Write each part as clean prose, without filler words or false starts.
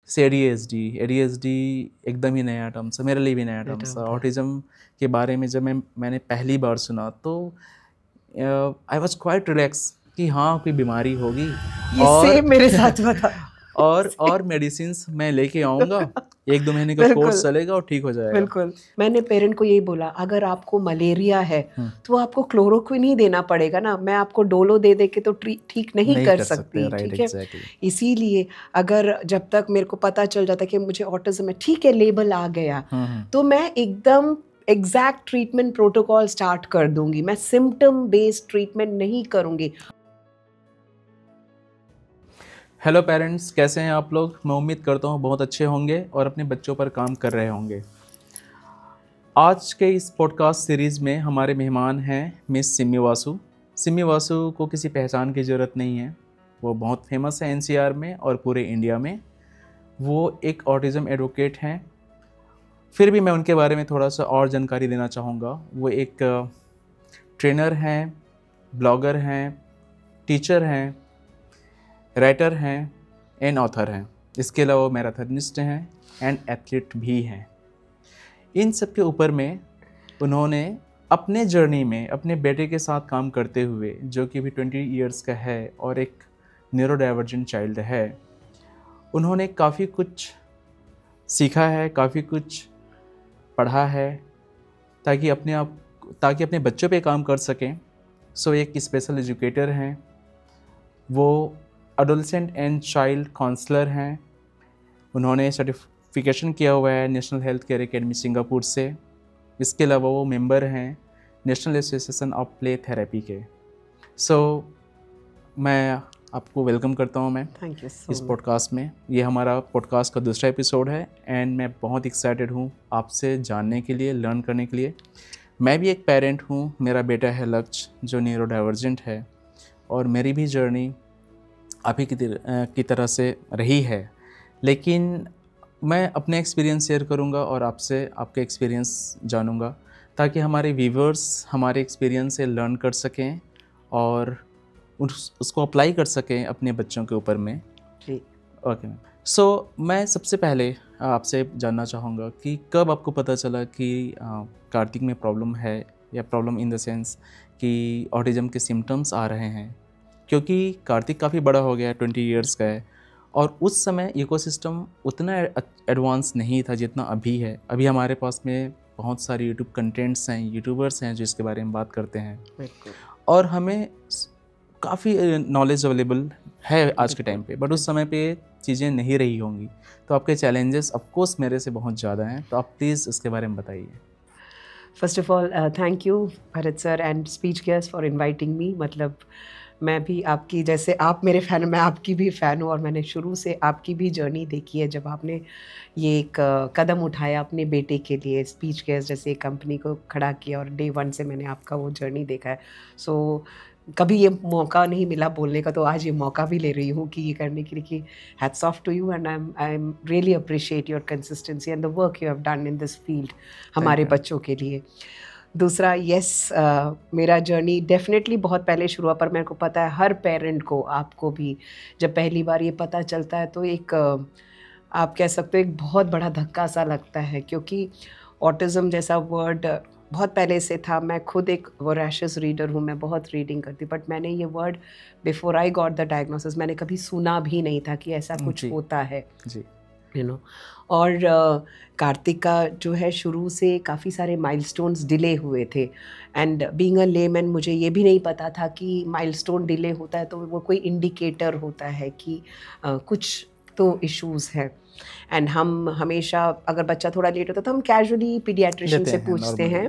जैसे एडीएचडी एकदम ही नया टर्म्स है, मेरे लिए भी नया टर्म्स है। ऑटिज़म के बारे में जब मैंने पहली बार सुना तो आई वाज क्वाइट रिलैक्स कि हाँ कोई बीमारी होगी ये और सेम मेरे साथ हुआ था। और मेडिसिन्स मैं लेके आऊँगा, 1-2 महीने का कोर्स बिल्कुल चलेगा और ठीक हो जाएगा। बिल्कुल। मैंने पेरेंट को यही बोला, अगर आपको मलेरिया है तो आपको क्लोरोक्विन ही देना पड़ेगा ना, मैं आपको डोलो दे दे के तो ठीक नहीं कर सकती, राइट, ठीक है। एग्जैक्टली। इसीलिए अगर जब तक मेरे को पता चल जाता कि मुझे ऑटिज्म है, ठीक है, लेबल आ गया, तो मैं एकदम एग्जैक्ट ट्रीटमेंट प्रोटोकॉल स्टार्ट कर दूंगी। मैं सिम्टम बेस्ड ट्रीटमेंट नहीं करूंगी। हेलो पेरेंट्स, कैसे हैं आप लोग? मैं उम्मीद करता हूँ बहुत अच्छे होंगे और अपने बच्चों पर काम कर रहे होंगे। आज के इस पॉडकास्ट सीरीज़ में हमारे मेहमान हैं मिस सिमी वासु। सिमी वासु को किसी पहचान की ज़रूरत नहीं है, वो बहुत फेमस है एनसीआर में और पूरे इंडिया में। वो एक ऑटिज़म एडवोकेट हैं। फिर भी मैं उनके बारे में थोड़ा सा और जानकारी देना चाहूँगा। वो एक ट्रेनर हैं, ब्लॉगर हैं, टीचर हैं, राइटर हैं एंड ऑथर हैं। इसके अलावा वो मैराथनिस्ट हैं एंड एथलीट भी हैं। इन सब के ऊपर में उन्होंने अपने जर्नी में अपने बेटे के साथ काम करते हुए, जो कि भी 20 इयर्स का है और एक न्यूरो डाइवर्जेंट चाइल्ड है, उन्होंने काफ़ी कुछ सीखा है, काफ़ी कुछ पढ़ा है ताकि अपने बच्चों पे काम कर सकें। सो एक स्पेशल एजुकेटर हैं, वो एडोलसेंट एंड चाइल्ड काउंसलर हैं। उन्होंने सर्टिफिकेशन किया हुआ है national health care academy Singapore से। इसके अलावा वो मेंबर हैं national association of play therapy के। मैं आपको वेलकम करता हूँ मैं थैंक यू सो इस पॉडकास्ट में। ये हमारा पॉडकास्ट का दूसरा एपिसोड है एंड मैं बहुत एक्साइटेड हूँ आपसे जानने के लिए, लर्न करने के लिए। मैं भी एक पेरेंट हूँ, मेरा बेटा है लक्ष्य जो न्यूरो डाइवर्जेंट है और मेरी भी जर्नी आप ही की तरह से रही है। लेकिन मैं अपने एक्सपीरियंस शेयर करूंगा और आपसे आपके एक्सपीरियंस जानूंगा ताकि हमारे व्यूवर्स हमारे एक्सपीरियंस से लर्न कर सकें और उसको अप्लाई कर सकें अपने बच्चों के ऊपर में। जी ओके मैम। मैं सबसे पहले आपसे जानना चाहूँगा कि कब आपको पता चला कि कार्तिक में प्रॉब्लम है, या प्रॉब्लम इन द सेंस कि ऑटिज़म के सिम्टम्स आ रहे हैं, क्योंकि कार्तिक काफ़ी बड़ा हो गया है, 20 इयर्स का है और उस समय इकोसिस्टम उतना एडवांस नहीं था जितना अभी है। अभी हमारे पास में बहुत सारे यूट्यूब कंटेंट्स हैं, यूट्यूबर्स हैं जो इसके बारे में बात करते हैं और हमें काफ़ी नॉलेज अवेलेबल है आज के टाइम पे, बट उस समय पे चीज़ें नहीं रही होंगी। तो आपके चैलेंजेस ऑफकोर्स मेरे से बहुत ज़्यादा हैं, तो आप प्लीज़ उसके बारे में बताइए। First of all thank you Bharat sir and speech guest for inviting me. मतलब मैं भी आपकी, जैसे आप मेरे फ़ैन, मैं आपकी भी फ़ैन हूँ और मैंने शुरू से आपकी भी जर्नी देखी है। जब आपने ये एक कदम उठाया अपने बेटे के लिए, स्पीच गेस्ट जैसे एक कंपनी को खड़ा किया, और डे 1 से मैंने आपका वो जर्नी देखा है। सो कभी ये मौका नहीं मिला बोलने का, तो आज ये मौका भी ले रही हूँ कि ये करने के लिए कि hats off to you and I am really appreciate your consistency and the work you have done in this field हमारे बच्चों के लिए। दूसरा, यस, मेरा जर्नी डेफिनेटली बहुत पहले शुरू हुआ, पर मेरे को पता है हर पेरेंट को, आपको भी, जब पहली बार ये पता चलता है तो एक आप कह सकते हो एक बहुत बड़ा धक्का सा लगता है, क्योंकि ऑटिज़म जैसा वर्ड बहुत पहले से था। मैं खुद एक वोरेशियस रीडर हूँ, मैं बहुत रीडिंग करती हूँ, बट मैंने ये word before I got the diagnosis मैंने कभी सुना भी नहीं था कि ऐसा कुछ होता है जी, यू नो। और कार्तिक का जो है शुरू से काफ़ी सारे माइलस्टोन्स डिले हुए थे, एंड बीइंग अ लेमैन मुझे ये भी नहीं पता था कि माइलस्टोन डिले होता है तो वो कोई इंडिकेटर होता है कि कुछ तो इश्यूज़ है। एंड हम हमेशा, अगर बच्चा थोड़ा लेट होता है तो हम कैजुअली पीडियाट्रिशियन से पूछते हैं,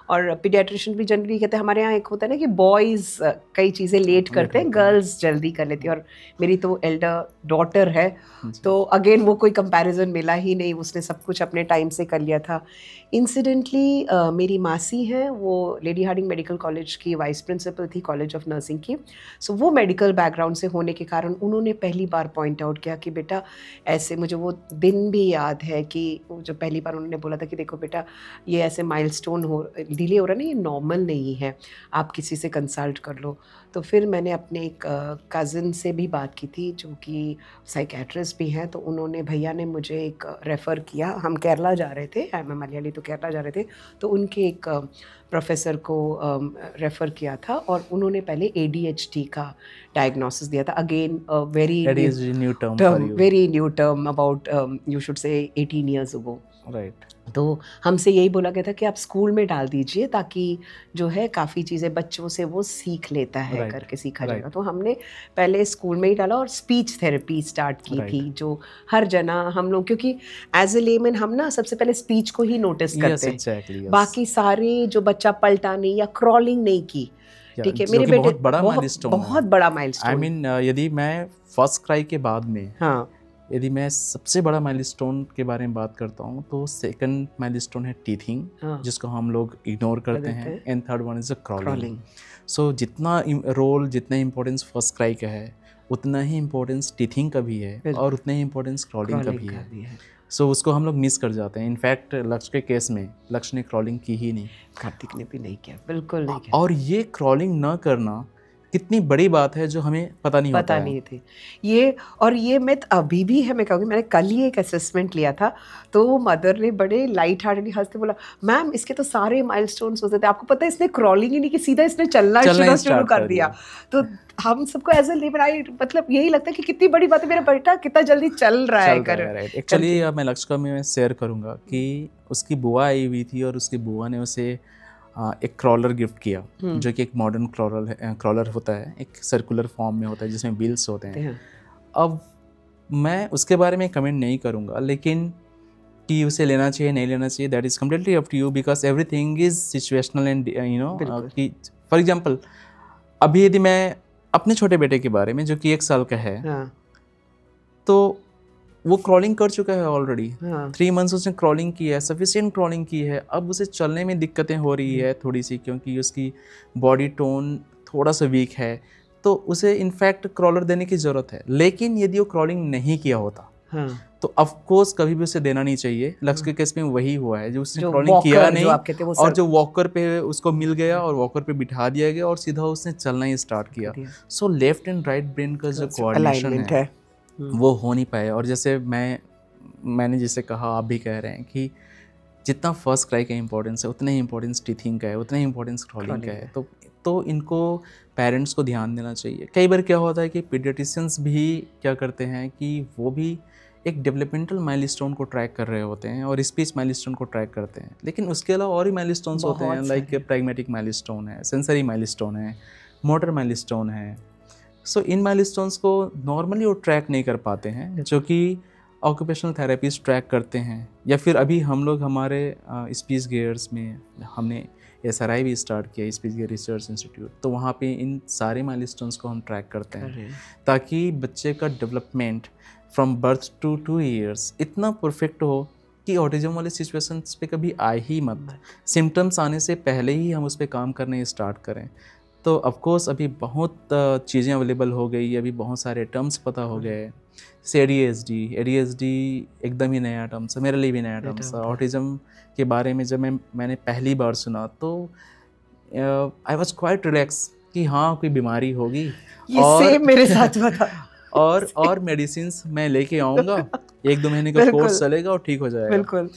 और पीडियाट्रिशियन भी जनरली कहते हैं, हमारे यहाँ एक होता है ना कि बॉयज़ कई चीज़ें लेट करते हैं, गर्ल्स जल्दी कर लेती हैं। और मेरी तो एल्डर डॉटर है, तो अगेन वो कोई कंपैरिजन मिला ही नहीं, उसने सब कुछ अपने टाइम से कर लिया था। इंसिडेंटली मेरी मासी हैं, वो लेडी हार्डिंग मेडिकल कॉलेज की वाइस प्रिंसिपल थी, कॉलेज ऑफ नर्सिंग की। सो वो मेडिकल बैकग्राउंड से होने के कारण उन्होंने पहली बार पॉइंट आउट किया कि बेटा ऐसे, मुझे वो दिन भी याद है कि वो जो पहली बार उन्होंने बोला था कि देखो बेटा ये ऐसे माइलस्टोन हो डिले हो रहा है ना, ये नॉर्मल नहीं है, आप किसी से कंसल्ट कर लो। तो फिर मैंने अपने एक कज़न से भी बात की थी जो कि साइकेट्रिस्ट भी हैं, तो उन्होंने भैया ने मुझे एक रेफ़र किया। हम केरला जा रहे थे, मैं मलयाली, तो केरला जा रहे थे, तो उनके एक प्रोफेसर को रेफ़र किया था और उन्होंने पहले ADHD का डायग्नोसिस दिया था। Again very ADHD new term for term, you. very new term about you should say 18 years ago. Right. तो हमसे यही बोला गया था कि आप स्कूल में डाल दीजिए ताकि जो है काफ़ी चीज़ें बच्चों से वो सीख लेता है, Right. करके सीखा Right. जाएगा। तो हमने पहले स्कूल में ही डाला और स्पीच थेरेपी स्टार्ट की Right. थी, जो हर जना हम लोग, क्योंकि एज ए लेमन हम ना सबसे पहले स्पीच को ही नोटिस Yes, करते हैं, exactly. Yes. बाकी सारे जो बच्चा पलटा नहीं या क्रॉलिंग नहीं की, Yeah, ठीक है, जो मेरे कि बेटे बहुत बड़ा milestone है। बहुत बड़ा I माइलस्टोन। mean, यदि मैं फर्स्ट क्राई के बाद में, हाँ, यदि मैं सबसे बड़ा माइलस्टोन के बारे में बात करता हूँ तो सेकंड माइलस्टोन है टीथिंग, हाँ, जिसको हम लोग इग्नोर करते देते हैं, हैं। And third one is a crawling. Crawling. So जितना रोल, जितना इम्पोर्टेंस फर्स्ट क्राई का है, उतना ही इम्पोर्टेंस टीथिंग का भी है बिल्कुल। और उतना ही इम्पोर्टेंस क्रॉलिंग का भी है। भी है। सो उसको हम लोग मिस कर जाते हैं। इनफैक्ट लक्ष्य के केस में लक्ष्य ने क्रॉलिंग की ही नहीं, कार्तिक ने भी नहीं किया, बिल्कुल नहीं किया। और ये क्रॉलिंग न करना कितनी बड़ी बात है जो हमें पता नहीं होता पता है। नहीं थी ये, और ये मिथ अभी भी है। मैं कहूँगी, मैंने कल ही एक असेसमेंट लिया था, तो मदर ने बड़े लाइट हार्टेडली हंसते बोला, मैम इसके तो सारे माइलस्टोन्स होते थे, आपको पता है इसने क्रॉलिंग ही नहीं की, सीधा इसने चलना ही शुरू कर दिया। तो हम सबको एज ए लेबर आई मतलब यही लगता है कि कितनी बड़ी बात है, मेरा बेटा कितना जल्दी चल रहा है। राइट। एक्चुअली मैं लक्ष्य का मैं शेयर करूँगा कि उसकी बुआ आई हुई थी और उसकी बुआ ने उसे एक क्रॉलर गिफ्ट किया, जो कि एक मॉडर्न क्रॉलर होता है, एक सर्कुलर फॉर्म में होता है जिसमें व्हील्स होते हैं। अब मैं उसके बारे में कमेंट नहीं करूँगा, लेकिन कि उसे लेना चाहिए नहीं लेना चाहिए, that is completely up to you, because everything is situational and you know कि फॉर एग्जांपल अभी यदि मैं अपने छोटे बेटे के बारे में, जो कि 1 साल का है, तो वो क्रॉलिंग कर चुका है ऑलरेडी। 3 मंथ्स उसने क्रॉलिंग की है, सफिशिएंट क्रॉलिंग की है। अब उसे चलने में दिक्कतें हो रही है थोड़ी सी, क्योंकि उसकी बॉडी टोन थोड़ा सा वीक है, तो उसे इनफैक्ट क्रॉलर देने की ज़रूरत है। लेकिन यदि वो क्रॉलिंग नहीं किया होता तो ऑफ कोर्स कभी भी उसे देना नहीं चाहिए। लक्ष्य के केस में वही हुआ है, जो उसने क्रॉलिंग किया नहीं और जो वॉकर पे उसको मिल गया और वॉकर पे बिठा दिया गया और सीधा उसने चलना ही स्टार्ट किया। So left and right brain का जो कोऑर्डिनेशन है वो हो नहीं पाया। और जैसे मैंने जैसे कहा, आप भी कह रहे हैं कि जितना फर्स्ट क्राई का इंपॉर्टेंस है उतना ही इंपॉर्टेंस टीथिंग का है, उतना ही इंपॉर्टेंस क्रॉलिंग का है। तो इनको पेरेंट्स को ध्यान देना चाहिए। कई बार क्या होता है कि पीडियाट्रिशियंस भी क्या करते हैं कि वो भी एक डेवलपमेंटल माइलस्टोन को ट्रैक कर रहे होते हैं और स्पीच माइलस्टोन को ट्रैक करते हैं, लेकिन उसके अलावा और भी माइलस्टोन्स होते हैं, लाइक प्रैग्मेटिक माइलस्टोन है, सेंसरी माइलस्टोन है, मोटर माइलस्टोन है। सो इन माइलस्टोन्स को नॉर्मली वो ट्रैक नहीं कर पाते हैं, जो कि ऑक्यूपेशनल थेरेपिस्ट ट्रैक करते हैं, या फिर अभी हम लोग हमारे स्पीच गियर्स में हमने SRI भी स्टार्ट किया, स्पीच गियर रिसर्च इंस्टीट्यूट, तो वहाँ पे इन सारे माइलस्टोन्स को हम ट्रैक करते हैं ताकि बच्चे का development from birth to 2 years इतना परफेक्ट हो कि ऑटिज्म वाले सिचुएशंस पे कभी आए ही मत। सिम्टम्स आने से पहले ही हम उस पर काम करने स्टार्ट करें। तो ऑफ कोर्स अभी बहुत चीज़ें अवेलेबल हो गई, अभी बहुत सारे टर्म्स पता हो गए, जैसे ADHD एकदम ही नया टर्म्स है, मेरे लिए भी नया टर्म्स है। ऑटिज़म के बारे में जब मैंने पहली बार सुना तो आई वाज क्वाइट रिलैक्स कि हाँ कोई बीमारी होगी, और सेम मेरे साथ हुआ था। और मेडिसिन्स मैं लेके आऊँगा, 1-2 महीने का कोर्स चलेगा और ठीक हो जाएगा। बिल्कुल।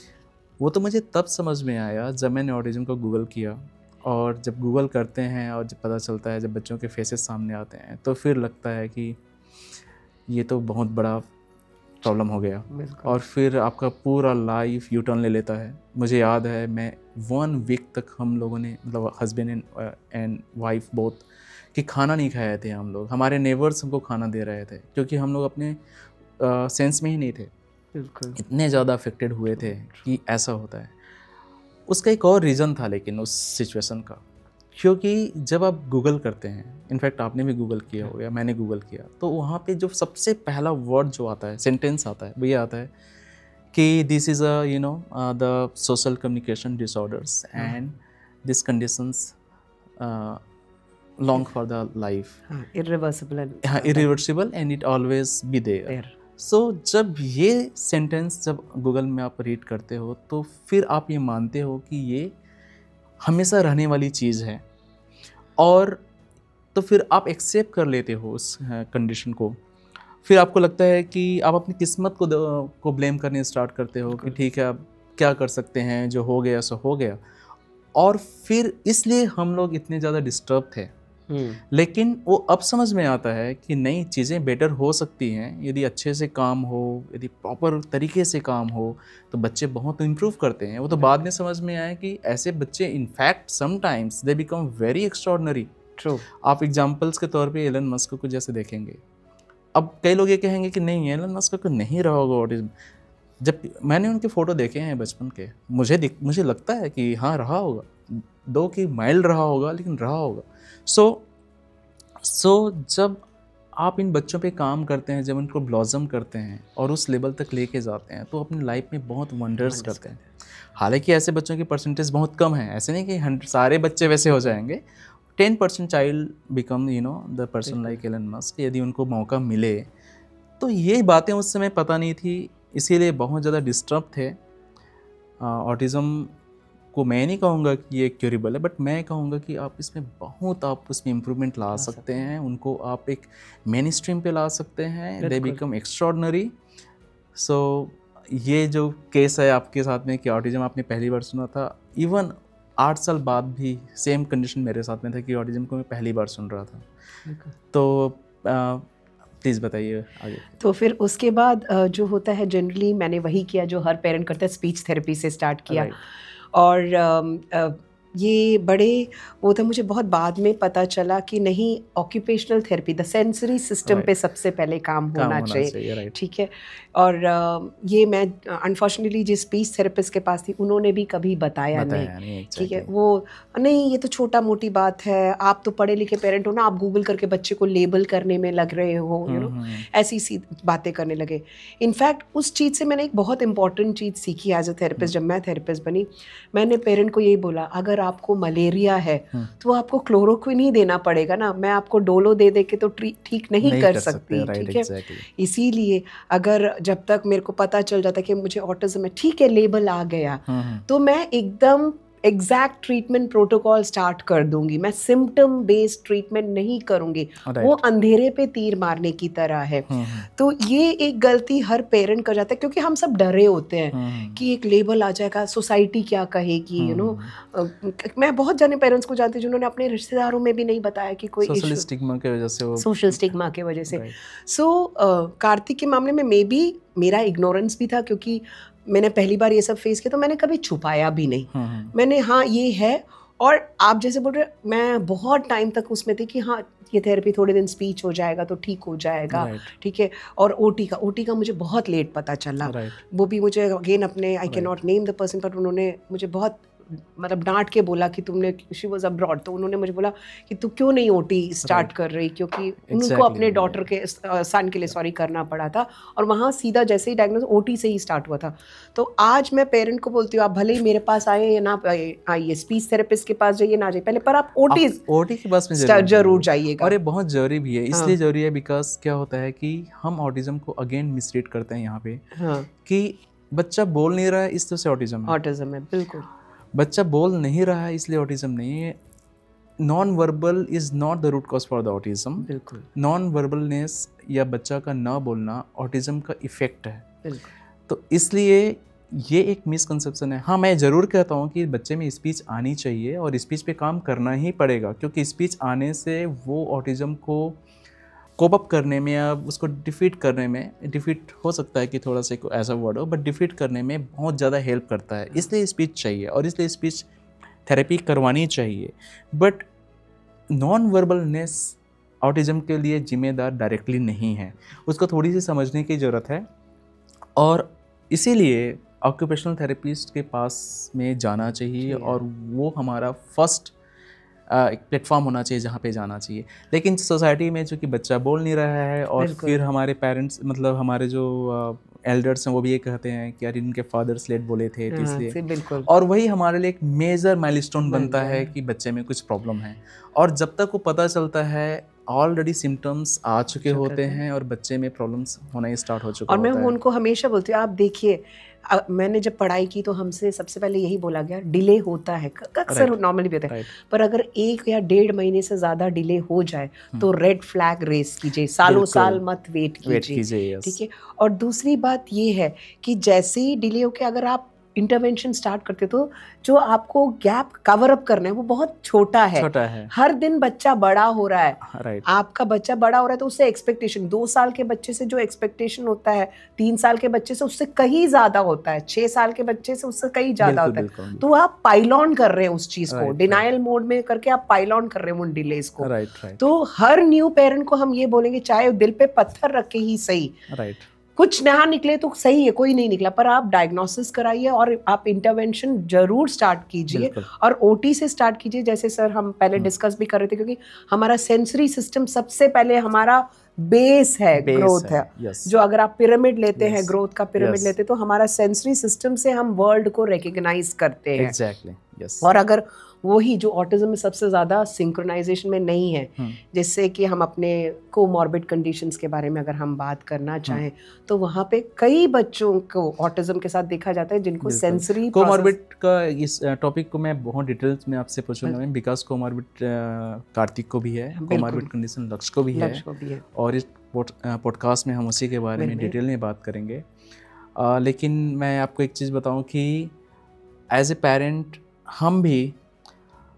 वो तो मुझे तब समझ में आया जब मैंने ऑटिज्म को गूगल किया, और जब गूगल करते हैं और जब पता चलता है, जब बच्चों के फेसेस सामने आते हैं, तो फिर लगता है कि ये तो बहुत बड़ा प्रॉब्लम हो गया, और फिर आपका पूरा लाइफ यू टर्न ले लेता है। मुझे याद है मैं 1 वीक तक हम लोगों ने, मतलब हस्बैंड एंड वाइफ बोथ, कि खाना नहीं खाए थे हम लोग। हमारे नेबर्स हमको खाना दे रहे थे क्योंकि हम लोग अपने सेंस में ही नहीं थे, बिल्कुल इतने ज़्यादा अफेक्टेड हुए थे कि ऐसा होता है। उसका एक और रीज़न था लेकिन उस सिचुएशन का, क्योंकि जब आप गूगल करते हैं, इनफैक्ट आपने भी गूगल किया होगा, मैंने गूगल किया, तो वहाँ पे जो सबसे पहला वर्ड जो आता है, सेंटेंस आता है, वो ये आता है कि this is a you know the social communication disorders and this conditions long for the life, irreversible and it always be there. सो जब ये सेंटेंस जब गूगल में आप रीड करते हो तो फिर आप ये मानते हो कि ये हमेशा रहने वाली चीज़ है, और तो फिर आप एक्सेप्ट कर लेते हो उस कंडीशन को। फिर आपको लगता है कि आप अपनी किस्मत को ब्लेम करने स्टार्ट करते हो कि ठीक है, अब क्या कर सकते हैं, जो हो गया सो हो गया। और फिर इसलिए हम लोग इतने ज़्यादा डिस्टर्ब थे। लेकिन वो अब समझ में आता है कि नई चीज़ें बेटर हो सकती हैं यदि अच्छे से काम हो, यदि प्रॉपर तरीके से काम हो तो बच्चे बहुत इम्प्रूव करते हैं। वो तो बाद में समझ में आया कि ऐसे बच्चे in fact sometimes they become very extraordinary. True. आप एग्जांपल्स के तौर पे एलन मस्क को जैसे देखेंगे, अब कई लोग ये कहेंगे कि नहीं एलन मस्क को नहीं रहा होगा ऑटिज्म। जब मैंने उनके फ़ोटो देखे हैं बचपन के, मुझे लगता है कि हाँ रहा होगा, दो कि माइल्ड रहा होगा लेकिन रहा होगा। सो जब आप इन बच्चों पे काम करते हैं, जब उनको ब्लॉसम करते हैं और उस लेवल तक लेके जाते हैं तो अपनी लाइफ में बहुत वंडर्स करते हैं। हालांकि ऐसे बच्चों की परसेंटेज बहुत कम है, ऐसे नहीं कि सारे बच्चे वैसे हो जाएंगे। 10% child become the person like Elon Musk, यदि उनको मौका मिले। तो ये बातें उस समय पता नहीं थी, इसीलिए बहुत ज़्यादा डिस्टर्ब थे। ऑटिज़म को मैं नहीं कहूँगा कि ये क्यूरेबल है, बट मैं कहूँगा कि आप उसमें इम्प्रूवमेंट ला सकते हैं। उनको आप एक मेन स्ट्रीम पे ला सकते हैं, दे बिकम एक्स्ट्रॉर्डनरी। सो ये जो केस है आपके साथ में कि ऑटिज़म आपने पहली बार सुना था, इवन 8 साल बाद भी सेम कंडीशन मेरे साथ में था कि ऑटिज़म को मैं पहली बार सुन रहा था। तो प्लीज़ बताइए आगे। तो फिर उसके बाद जो होता है जनरली मैंने वही किया जो हर पेरेंट करता है, स्पीच थेरेपी से स्टार्ट किया। और ये बड़े वो था, मुझे बहुत बाद में पता चला कि नहीं, occupational therapy the sensory system पे सबसे पहले काम होना चाहिए। ठीक है। और ये मैं अनफॉर्चुनेटली जिस स्पीच थेरेपिस्ट के पास थी उन्होंने भी कभी बताया नहीं। ठीक है, वो नहीं ये तो छोटा मोटी बात है, आप तो पढ़े लिखे पेरेंट हो ना, आप गूगल करके बच्चे को लेबल करने में लग रहे हो, ऐसी सी बातें करने लगे। इनफैक्ट उस चीज़ से मैंने एक बहुत इंपॉर्टेंट चीज़ सीखी एज अ थेरेपिस्ट। जब मैं थेरेपिस्ट बनी, मैंने पेरेंट को यही बोला, अगर आपको मलेरिया है तो आपको क्लोरोक्विन ही देना पड़ेगा ना, मैं आपको डोलो दे के तो ठीक नहीं कर सकती। ठीक है, इसीलिए अगर जब तक मेरे को पता चल जाता कि मुझे ऑटिज्म है, ठीक है लेबल आ गया, तो मैं एकदम एग्जैक्ट ट्रीटमेंट प्रोटोकॉल स्टार्ट कर दूंगी। मैं सिम्टम बेस्ड ट्रीटमेंट नहीं करूंगी, वो अंधेरे पे तीर मारने की तरह है। तो ये एक गलती हर पेरेंट कर जाता है, क्योंकि हम सब डरे होते हैं कि एक लेबल आ जाएगा, सोसाइटी क्या कहेगी, मैं बहुत जाने पेरेंट्स को जानती हूँ जिन्होंने अपने रिश्तेदारों में भी नहीं बताया कि कोई सोशल स्टिग्मा की वजह से, सोशल स्टिग्मा की वजह से। सो कार्तिक के मामले में मे बी मेरा इग्नोरेंस भी था, क्योंकि मैंने पहली बार ये सब फेस किया, तो मैंने कभी छुपाया भी नहीं। मैंने हाँ ये है, और आप जैसे बोल रहे, मैं बहुत टाइम तक उसमें थी कि हाँ ये थेरेपी थोड़े दिन स्पीच हो जाएगा तो ठीक हो जाएगा। ठीक है। और ओटी का मुझे बहुत लेट पता चला। वो भी मुझे अगेन अपने, I can not name the person, पर उन्होंने मुझे बहुत मतलब डांट के बोला कि तुमने, शी वॉज अब्रॉड, तो उन्होंने मुझे बोला कि तू क्यों नहीं ओटी स्टार्ट कर रही, क्योंकि उनको अपने डॉटर के सन के लिए करना पड़ा था, और वहाँ सीधा जैसे ही डायग्नोस ओटी से ही स्टार्ट हुआ था। तो आज मैं पेरेंट को बोलती हूँ, आप भले ही मेरे पास आए या ना आइए, स्पीच थेरेपिस्ट के पास जाइए ना जाइए पहले, पर आप ओटी के पास में जरूर जाइएगा। और ये बहुत जरूरी भी है, इसलिए जरूरी है बिकॉज क्या होता है कि हम ऑटिज्म को अगेन मिसरीड करते हैं यहाँ पे कि बच्चा बोल नहीं रहा है इस तरह से ऑटिज्म है। बिल्कुल, बच्चा बोल नहीं रहा है इसलिए ऑटिज्म नहीं है। Non verbal is not the root cause for the autism. बिल्कुल, नॉन वर्बलनेस या बच्चा का ना बोलना ऑटिज्म का इफेक्ट है। बिल्कुल, तो इसलिए ये एक मिसकंसेप्शन है। हाँ, मैं ज़रूर कहता हूँ कि बच्चे में स्पीच आनी चाहिए और स्पीच पे काम करना ही पड़ेगा, क्योंकि स्पीच आने से वो ऑटिज्म को कोप अप करने में या उसको डिफीट करने में, डिफीट हो सकता है कि थोड़ा सा ऐसा वर्ड हो, बट डिफीट करने में बहुत ज़्यादा हेल्प करता है। इसलिए स्पीच चाहिए और इसलिए स्पीच थेरेपी करवानी चाहिए। बट नॉन वर्बलनेस ऑटिज्म के लिए जिम्मेदार डायरेक्टली नहीं है, उसको थोड़ी सी समझने की ज़रूरत है। और इसीलिए ऑक्यूपेशनल थेरेपिस्ट के पास में जाना चाहिए और वो हमारा फर्स्ट एक प्लेटफॉर्म होना चाहिए जहाँ पे जाना चाहिए। लेकिन सोसाइटी में जो कि बच्चा बोल नहीं रहा है और फिर हमारे पेरेंट्स, मतलब हमारे जो एल्डर्स हैं, वो भी ये कहते हैं कि यार इनके फादर्स लेट बोले थे तो इसलिए, बिल्कुल, और वही हमारे लिए एक मेजर माइलस्टोन बनता है कि बच्चे में कुछ प्रॉब्लम है। और जब तक वो पता चलता है ऑलरेडी सिम्टम्स आ चुके होते हैं और बच्चे में प्रॉब्लम्स होना ही स्टार्ट हो चुका और होता है। मैं उनको हमेशा बोलती हूँ, आप देखिए, मैंने जब पढ़ाई की तो हमसे सबसे पहले यही बोला गया, डिले होता है, अक्सर नॉर्मली भी होता है, पर अगर 1 या 1.5 महीने से ज़्यादा डिले हो जाए तो रेड फ्लैग रेस कीजिए, सालों साल मत वेट कीजिए, ठीक है। और दूसरी बात ये है कि जैसे ही डिले हो के अगर आप इंटरवेंशन स्टार्ट करते तो जो आपको गैप कवर अप करना है वो बहुत छोटा है। हर दिन बच्चा बड़ा हो रहा है, आपका बच्चा बड़ा हो रहा है तो उससे एक्सपेक्टेशन 2 साल के बच्चे से जो एक्सपेक्टेशन होता है 3 साल के बच्चे से उससे कहीं ज्यादा होता है, 6 साल के बच्चे से उससे कहीं ज्यादा होता है। तो आप पाइल ऑन कर रहे हैं उस चीज को, डिनाइल मोड में करके आप पाइल ऑन कर रहे हैं उन डिलेस को। तो हर न्यू पेरेंट को हम ये बोलेंगे, चाहे दिल पे पत्थर रखे ही सही, कुछ नया निकले तो सही है, कोई नहीं निकला, पर आप डायग्नोसिस कराइए और आप इंटरवेंशन जरूर स्टार्ट कीजिए और ओटी से स्टार्ट कीजिए। जैसे सर हम पहले डिस्कस भी कर रहे थे, क्योंकि हमारा सेंसरी सिस्टम सबसे पहले हमारा बेस है, ग्रोथ है। जो अगर आप पिरामिड लेते हैं, ग्रोथ का पिरामिड लेते हैं, तो हमारा सेंसरी सिस्टम से हम वर्ल्ड को रिकॉग्नाइज करते हैं। और अगर वही जो ऑटिज्म में सबसे ज़्यादा सिंक्रोनाइजेशन में नहीं है, जिससे कि हम अपने कोमॉर्बिड कंडीशंस के बारे में अगर हम बात करना चाहें तो वहाँ पे कई बच्चों को ऑटिज्म के साथ देखा जाता है जिनको सेंसरी कोमॉर्बिड का इस टॉपिक को मैं बहुत डिटेल्स में आपसे पूछूंगा मैं, बिकॉज कोमॉर्बिड कार्तिक को भी है, कोमॉर्बिड कंडीशन लक्ष्य को भी है और इस पॉडकास्ट में हम उसी के बारे में डिटेल में बात करेंगे। लेकिन मैं आपको एक चीज़ बताऊँ कि एज ए पेरेंट हम भी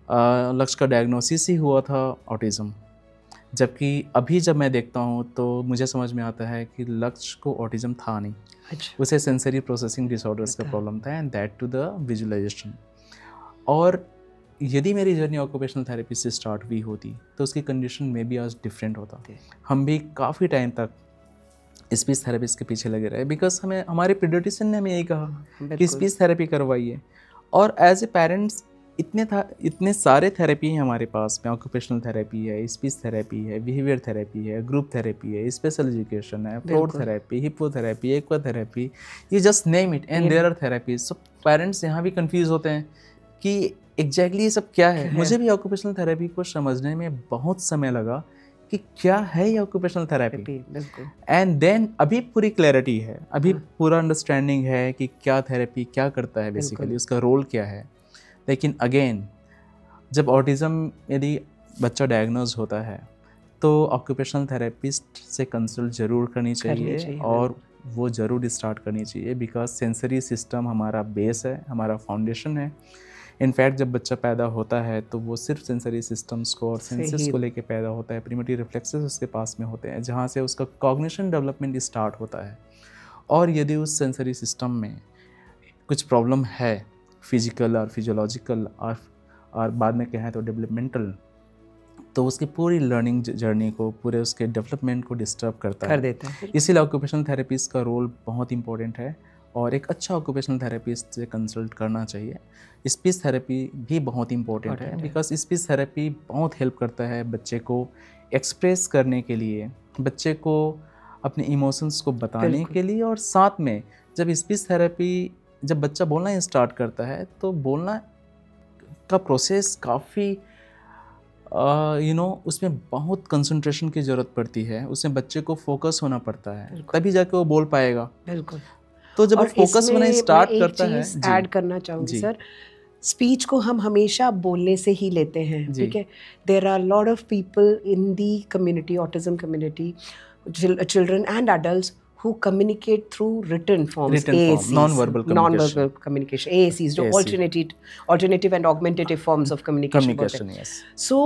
लक्ष्य का डायग्नोसिस ही हुआ था ऑटिज़म, जबकि अभी जब मैं देखता हूँ तो मुझे समझ में आता है कि लक्ष्य को ऑटिज़म था नहीं। उसे सेंसरी प्रोसेसिंग डिसऑर्डर्स का प्रॉब्लम था and that to the visualisation. और यदि मेरी जर्नी ऑक्यूपेशनल थेरेपी से स्टार्ट हुई होती तो उसकी कंडीशन में भी आज डिफरेंट होता। हम भी काफ़ी टाइम तक स्पीच थेरेपिस्ट के पीछे लगे रहे, बिकॉज हमें हमारे पीडियाट्रिशियन ने हमें यही कहा कि स्पीच थेरेपी करवाइए। और एज ए पेरेंट्स इतने सारे थेरेपी हैं हमारे पास में, ऑक्यूपेशनल थेरेपी है, स्पीच थेरेपी है, बिहेवियर थेरेपी है, ग्रुप थेरेपी है, स्पेशल एजुकेशन है, फ्लोट थेरेपी, हिप्नोथेरेपी, एक्वाथेरेपी, ये just name it and there are therapies. So parents यहाँ भी कंफ्यूज होते हैं कि एग्जैक्टली ये सब क्या है। मुझे भी ऑक्यूपेशनल थेरेपी को समझने में बहुत समय लगा कि क्या है ये ऑक्यूपेशनल थेरेपी, एंड देन अभी पूरी क्लैरिटी है, अभी पूरा अंडरस्टैंडिंग है कि क्या थेरेपी क्या करता है, बेसिकली उसका रोल क्या है। लेकिन अगेन जब ऑटिज़म यदि बच्चा डायग्नोज होता है तो ऑक्यूपेशनल थेरेपिस्ट से कंसल्ट ज़रूर करनी चाहिए और वो ज़रूर स्टार्ट करनी चाहिए, बिकॉज सेंसरी सिस्टम हमारा बेस है, हमारा फाउंडेशन है। इनफैक्ट जब बच्चा पैदा होता है तो वो सिर्फ सेंसरी सिस्टम्स को और सेंसेस को लेके पैदा होता है, प्रिमिटिव रिफ्लेक्सेस उसके पास में होते हैं जहाँ से उसका कॉग्निशन डेवलपमेंट स्टार्ट होता है। और यदि उस सेंसरी सिस्टम में कुछ प्रॉब्लम है, फिजिकल और फिजियोलॉजिकल और बाद में कहें तो डेवलपमेंटल, तो उसकी पूरी लर्निंग जर्नी को, पूरे उसके डेवलपमेंट को डिस्टर्ब कर देता है। इसीलिए ऑक्यूपेशनल थेरेपिस्ट का रोल बहुत इंपॉर्टेंट है और एक अच्छा ऑक्यूपेशनल थेरेपिस्ट से कंसल्ट करना चाहिए। स्पीच थेरेपी भी बहुत इंपॉर्टेंट है, बिकॉज स्पीच थेरेपी बहुत हेल्प करता है बच्चे को एक्सप्रेस करने के लिए, बच्चे को अपने इमोशंस को बताने के लिए। और साथ में जब स्पीच थेरेपी, जब बच्चा बोलना स्टार्ट करता है तो बोलना का प्रोसेस काफ़ी उसमें बहुत कंसंट्रेशन की ज़रूरत पड़ती है, उसमें बच्चे को फोकस होना पड़ता है, तभी जाके वो बोल पाएगा। बिल्कुल। तो जब वो फोकस होना स्टार्ट करता है, ऐड करना चाहूँगी सर, स्पीच को हम हमेशा बोलने से ही लेते हैं, ठीक है। There are lot of people in the community, autism community, children and adults who communicate through written forms, AACs, non-verbal communication, AACs, जो alternative and augmentative forms of communication, yes. So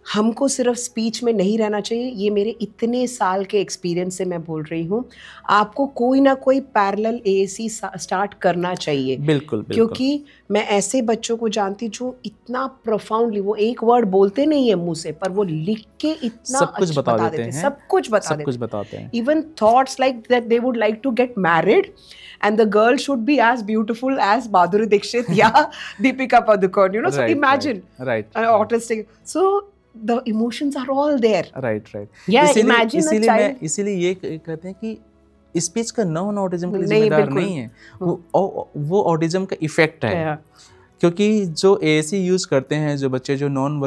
हमको सिर्फ स्पीच में नहीं रहना चाहिए, ये मेरे इतने साल के एक्सपीरियंस से मैं बोल रही हूँ। आपको कोई ना कोई पैरेलल AAC स्टार्ट करना चाहिए। बिल्कुल। क्योंकि मैं ऐसे बच्चों को जानती जो इतना प्रोफाउंडली, वो एक वर्ड बोलते नहीं है मुंह से, पर वो लिख के इतना सब कुछ बता देते हैं, सब कुछ बताते हैं। Even thoughts like that they would like to get married and the girl should be as beautiful as Madhuri Dixit या Deepika Padukone, you know, so imagine autistic, so the emotions are all there, right. Yeah, imagine a child. इसीलिए ये कहते हैं कि speech का non autism के लिए जिम्मेदार नहीं है, वो ऑटिज्म का इफेक्ट है क्योंकि जो एएसी यूज़ करते हैं जो बच्चे, जो non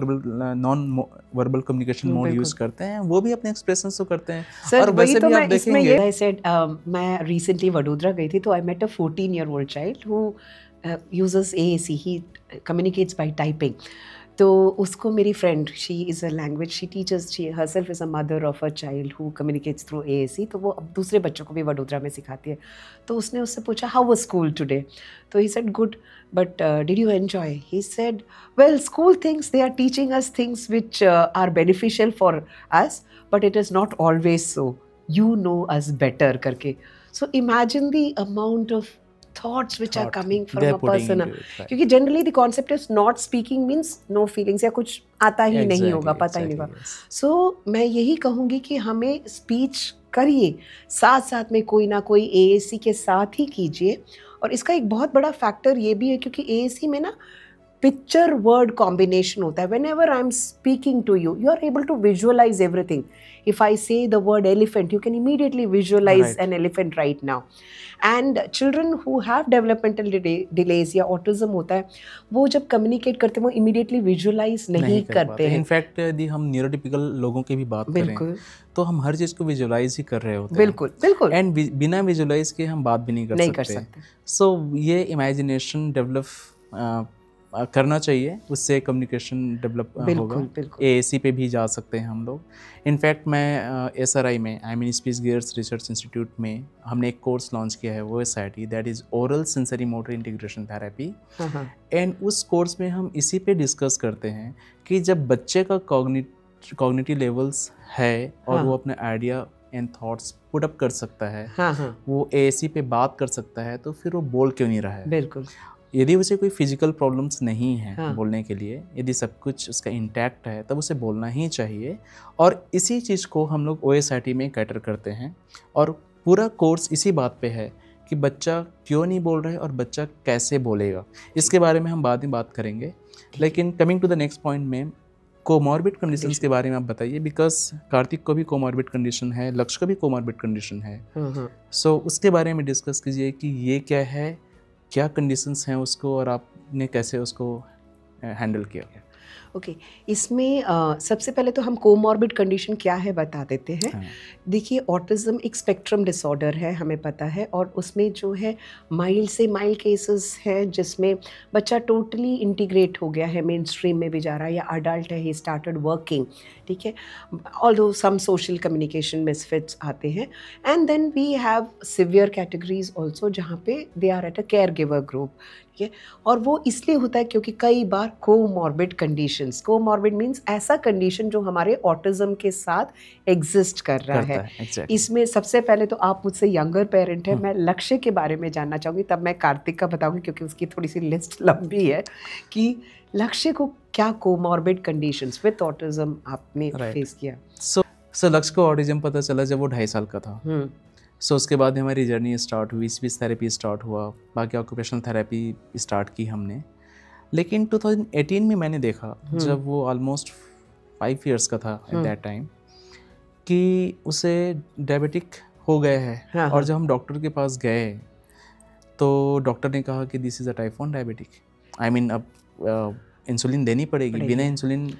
verbal communication mode use करते हैं, वो भी अपने एक्सप्रेशन तो करते हैं। सर और वही वैसे तो भी मैं आप इसमें देखेंगे, I said, मैं रिसेंटली वडोदरा गई थी, तो I met a 14-year-old child who uses AAC, he communicates by typing. तो उसको मेरी friend, she is a language, she teachers, she herself is a mother of a child who communicates through AAC, तो वो अब दूसरे बच्चों को भी वडोदरा में सिखाती है। तो उसने उससे पूछा, हाउ वाज स्कूल टुडे? तो he said good, but did you enjoy? He said, well, school things they are teaching us things which are beneficial for us, but it is not always so, you know us better करके। So imagine the amount of thoughts which are thought coming they from are a putting person, into it, right? क्योंकि generally the concept is not speaking means no feelings, या कुछ आता ही नहीं होगा, पता ही नहीं होगा। सो मैं यही कहूँगी कि हमें स्पीच करिए, साथ साथ में कोई ना कोई AAC के साथ ही कीजिए। और इसका एक बहुत बड़ा फैक्टर ये भी है, क्योंकि AAC में ना पिक्चर वर्ड कॉम्बिनेशन होता है। Whenever I am speaking to you, you are able to visualise everything. If I say the word elephant, you can immediately visualize Right. an elephant right now. And children who have developmental delays या autism होता है, वो जब communicate करते हैं वो immediately visualize नहीं करते हैं। इनफैक्ट यदि हम न्यूरोटिपिकल लोगों की भी बात करें, बिल्कुल तो हम हर चीज़ को विजुअलाइज ही कर रहे होते हैं। बिल्कुल बिल्कुल एंड बिना विजुअलाइज के हम बात भी नहीं कर सकते। सो ये इमेजिनेशन डेवलप करना चाहिए, उससे कम्युनिकेशन डेवलप होगा। AAC पे भी जा सकते हैं हम लोग। इनफैक्ट मैं SRI में, I mean speech gears research institute में, हमने एक कोर्स लॉन्च किया है, वो SIT, that is oral sensory motor integration therapy. And उस कोर्स में हम इसी पे डिस्कस करते हैं कि जब बच्चे का कॉग्निटिव लेवल्स है और वो अपने idea and thoughts put up कर सकता है, वो AAC पे बात कर सकता है, तो फिर वो बोल क्यों नहीं रहा है? बिल्कुल। यदि उसे कोई फिजिकल प्रॉब्लम्स नहीं है बोलने के लिए, यदि सब कुछ उसका इंटैक्ट है, तब उसे बोलना ही चाहिए। और इसी चीज़ को हम लोग OSIT में कैटर करते हैं, और पूरा कोर्स इसी बात पे है कि बच्चा क्यों नहीं बोल रहा है और बच्चा कैसे बोलेगा। इसके बारे में हम बाद में बात करेंगे। लेकिन coming to the next point में, कोमॉर्बिड कंडीशंस के बारे में आप बताइए, बिकॉज कार्तिक को भी कोमॉर्बिड कंडीशन है, लक्ष्य को भी कोमॉर्बिड कंडीशन है। सो उसके बारे में डिस्कस कीजिए कि ये क्या है, क्या कंडीशंस हैं उसको, और आपने कैसे उसको हैंडल किया। ओके, इसमें सबसे पहले तो हम कोमॉर्बिड कंडीशन क्या है बता देते हैं। देखिए, ऑटिज्म एक स्पेक्ट्रम डिसऑर्डर है, हमें पता है, और उसमें जो है माइल्ड से माइल्ड केसेस हैं जिसमें बच्चा टोटली इंटीग्रेट हो गया है, मेन स्ट्रीम में भी जा रहा है, या अडल्ट है, ही स्टार्टेड वर्किंग, ठीक है, although some social communication misfits आते हैं। And then we have severe categories also, जहाँ पे they are at a care giver group, ठीक है। और वो इसलिए होता है क्योंकि कई बार कोमॉर्बिड कंडीशंस, कोमॉर्बिड मीन्स ऐसा कंडीशन जो हमारे ऑटिज्म के साथ एग्जिस्ट कर रहा है। exactly. इसमें सबसे पहले तो आप मुझसे यंगर पेरेंट है, मैं लक्ष्य के बारे में जानना चाहूँगी, तब मैं कार्तिक का बताऊँगी क्योंकि उसकी थोड़ी सी लिस्ट लंबी है कि लक्ष्य को क्या कोमॉर्बिड कंडीशंस विद ऑटिज्म आपने फेस किया। सो लक्ष्य को ऑटिज्म पता चला जब वो 2.5 साल का था। सो उसके बाद हमारी जर्नी स्टार्ट हुई, स्पीच थेरेपी स्टार्ट हुआ, बाकी ऑक्यूपेशनल थेरेपी स्टार्ट की हमने। लेकिन 2018 में मैंने देखा, जब वो ऑलमोस्ट 5 इयर्स का था एट दैट टाइम, कि उसे डायबिटिक हो गए है। और जब हम डॉक्टर के पास गए तो डॉक्टर ने कहा कि this is a type 1 diabetic, I mean अब इंसुलिन देनी पड़ेगी, बिना इंसुलिन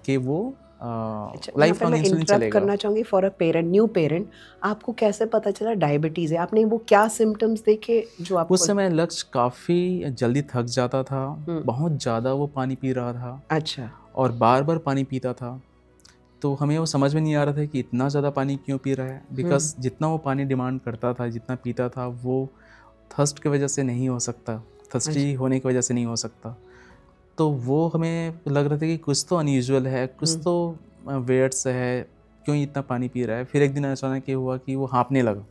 के वो लाइफ लॉन्ग इंसुलिन चलेगा। करना चाहूँगी for a parent, new parent, आपको कैसे पता चला डायबिटीज़ है? आपने वो क्या सिम्टम्स देखे जो आपको? उस समय लक्ष्य काफ़ी जल्दी थक जाता था, बहुत ज़्यादा वो पानी पी रहा था। अच्छा। और बार बार पानी पीता था, तो हमें वो समझ में नहीं आ रहा था कि इतना ज़्यादा पानी क्यों पी रहा है, बिकॉज जितना वो पानी डिमांड करता था, जितना पीता था, वो थर्स्ट की वजह से नहीं हो सकता, थर्स्टी होने की वजह से नहीं हो सकता। तो वो हमें लग रहा था कि कुछ तो अनयूजुअल है, कुछ तो वेयर्ड्स है, क्यों इतना पानी पी रहा है। फिर एक दिन अचानक ये हुआ कि वो हाँफने लगा।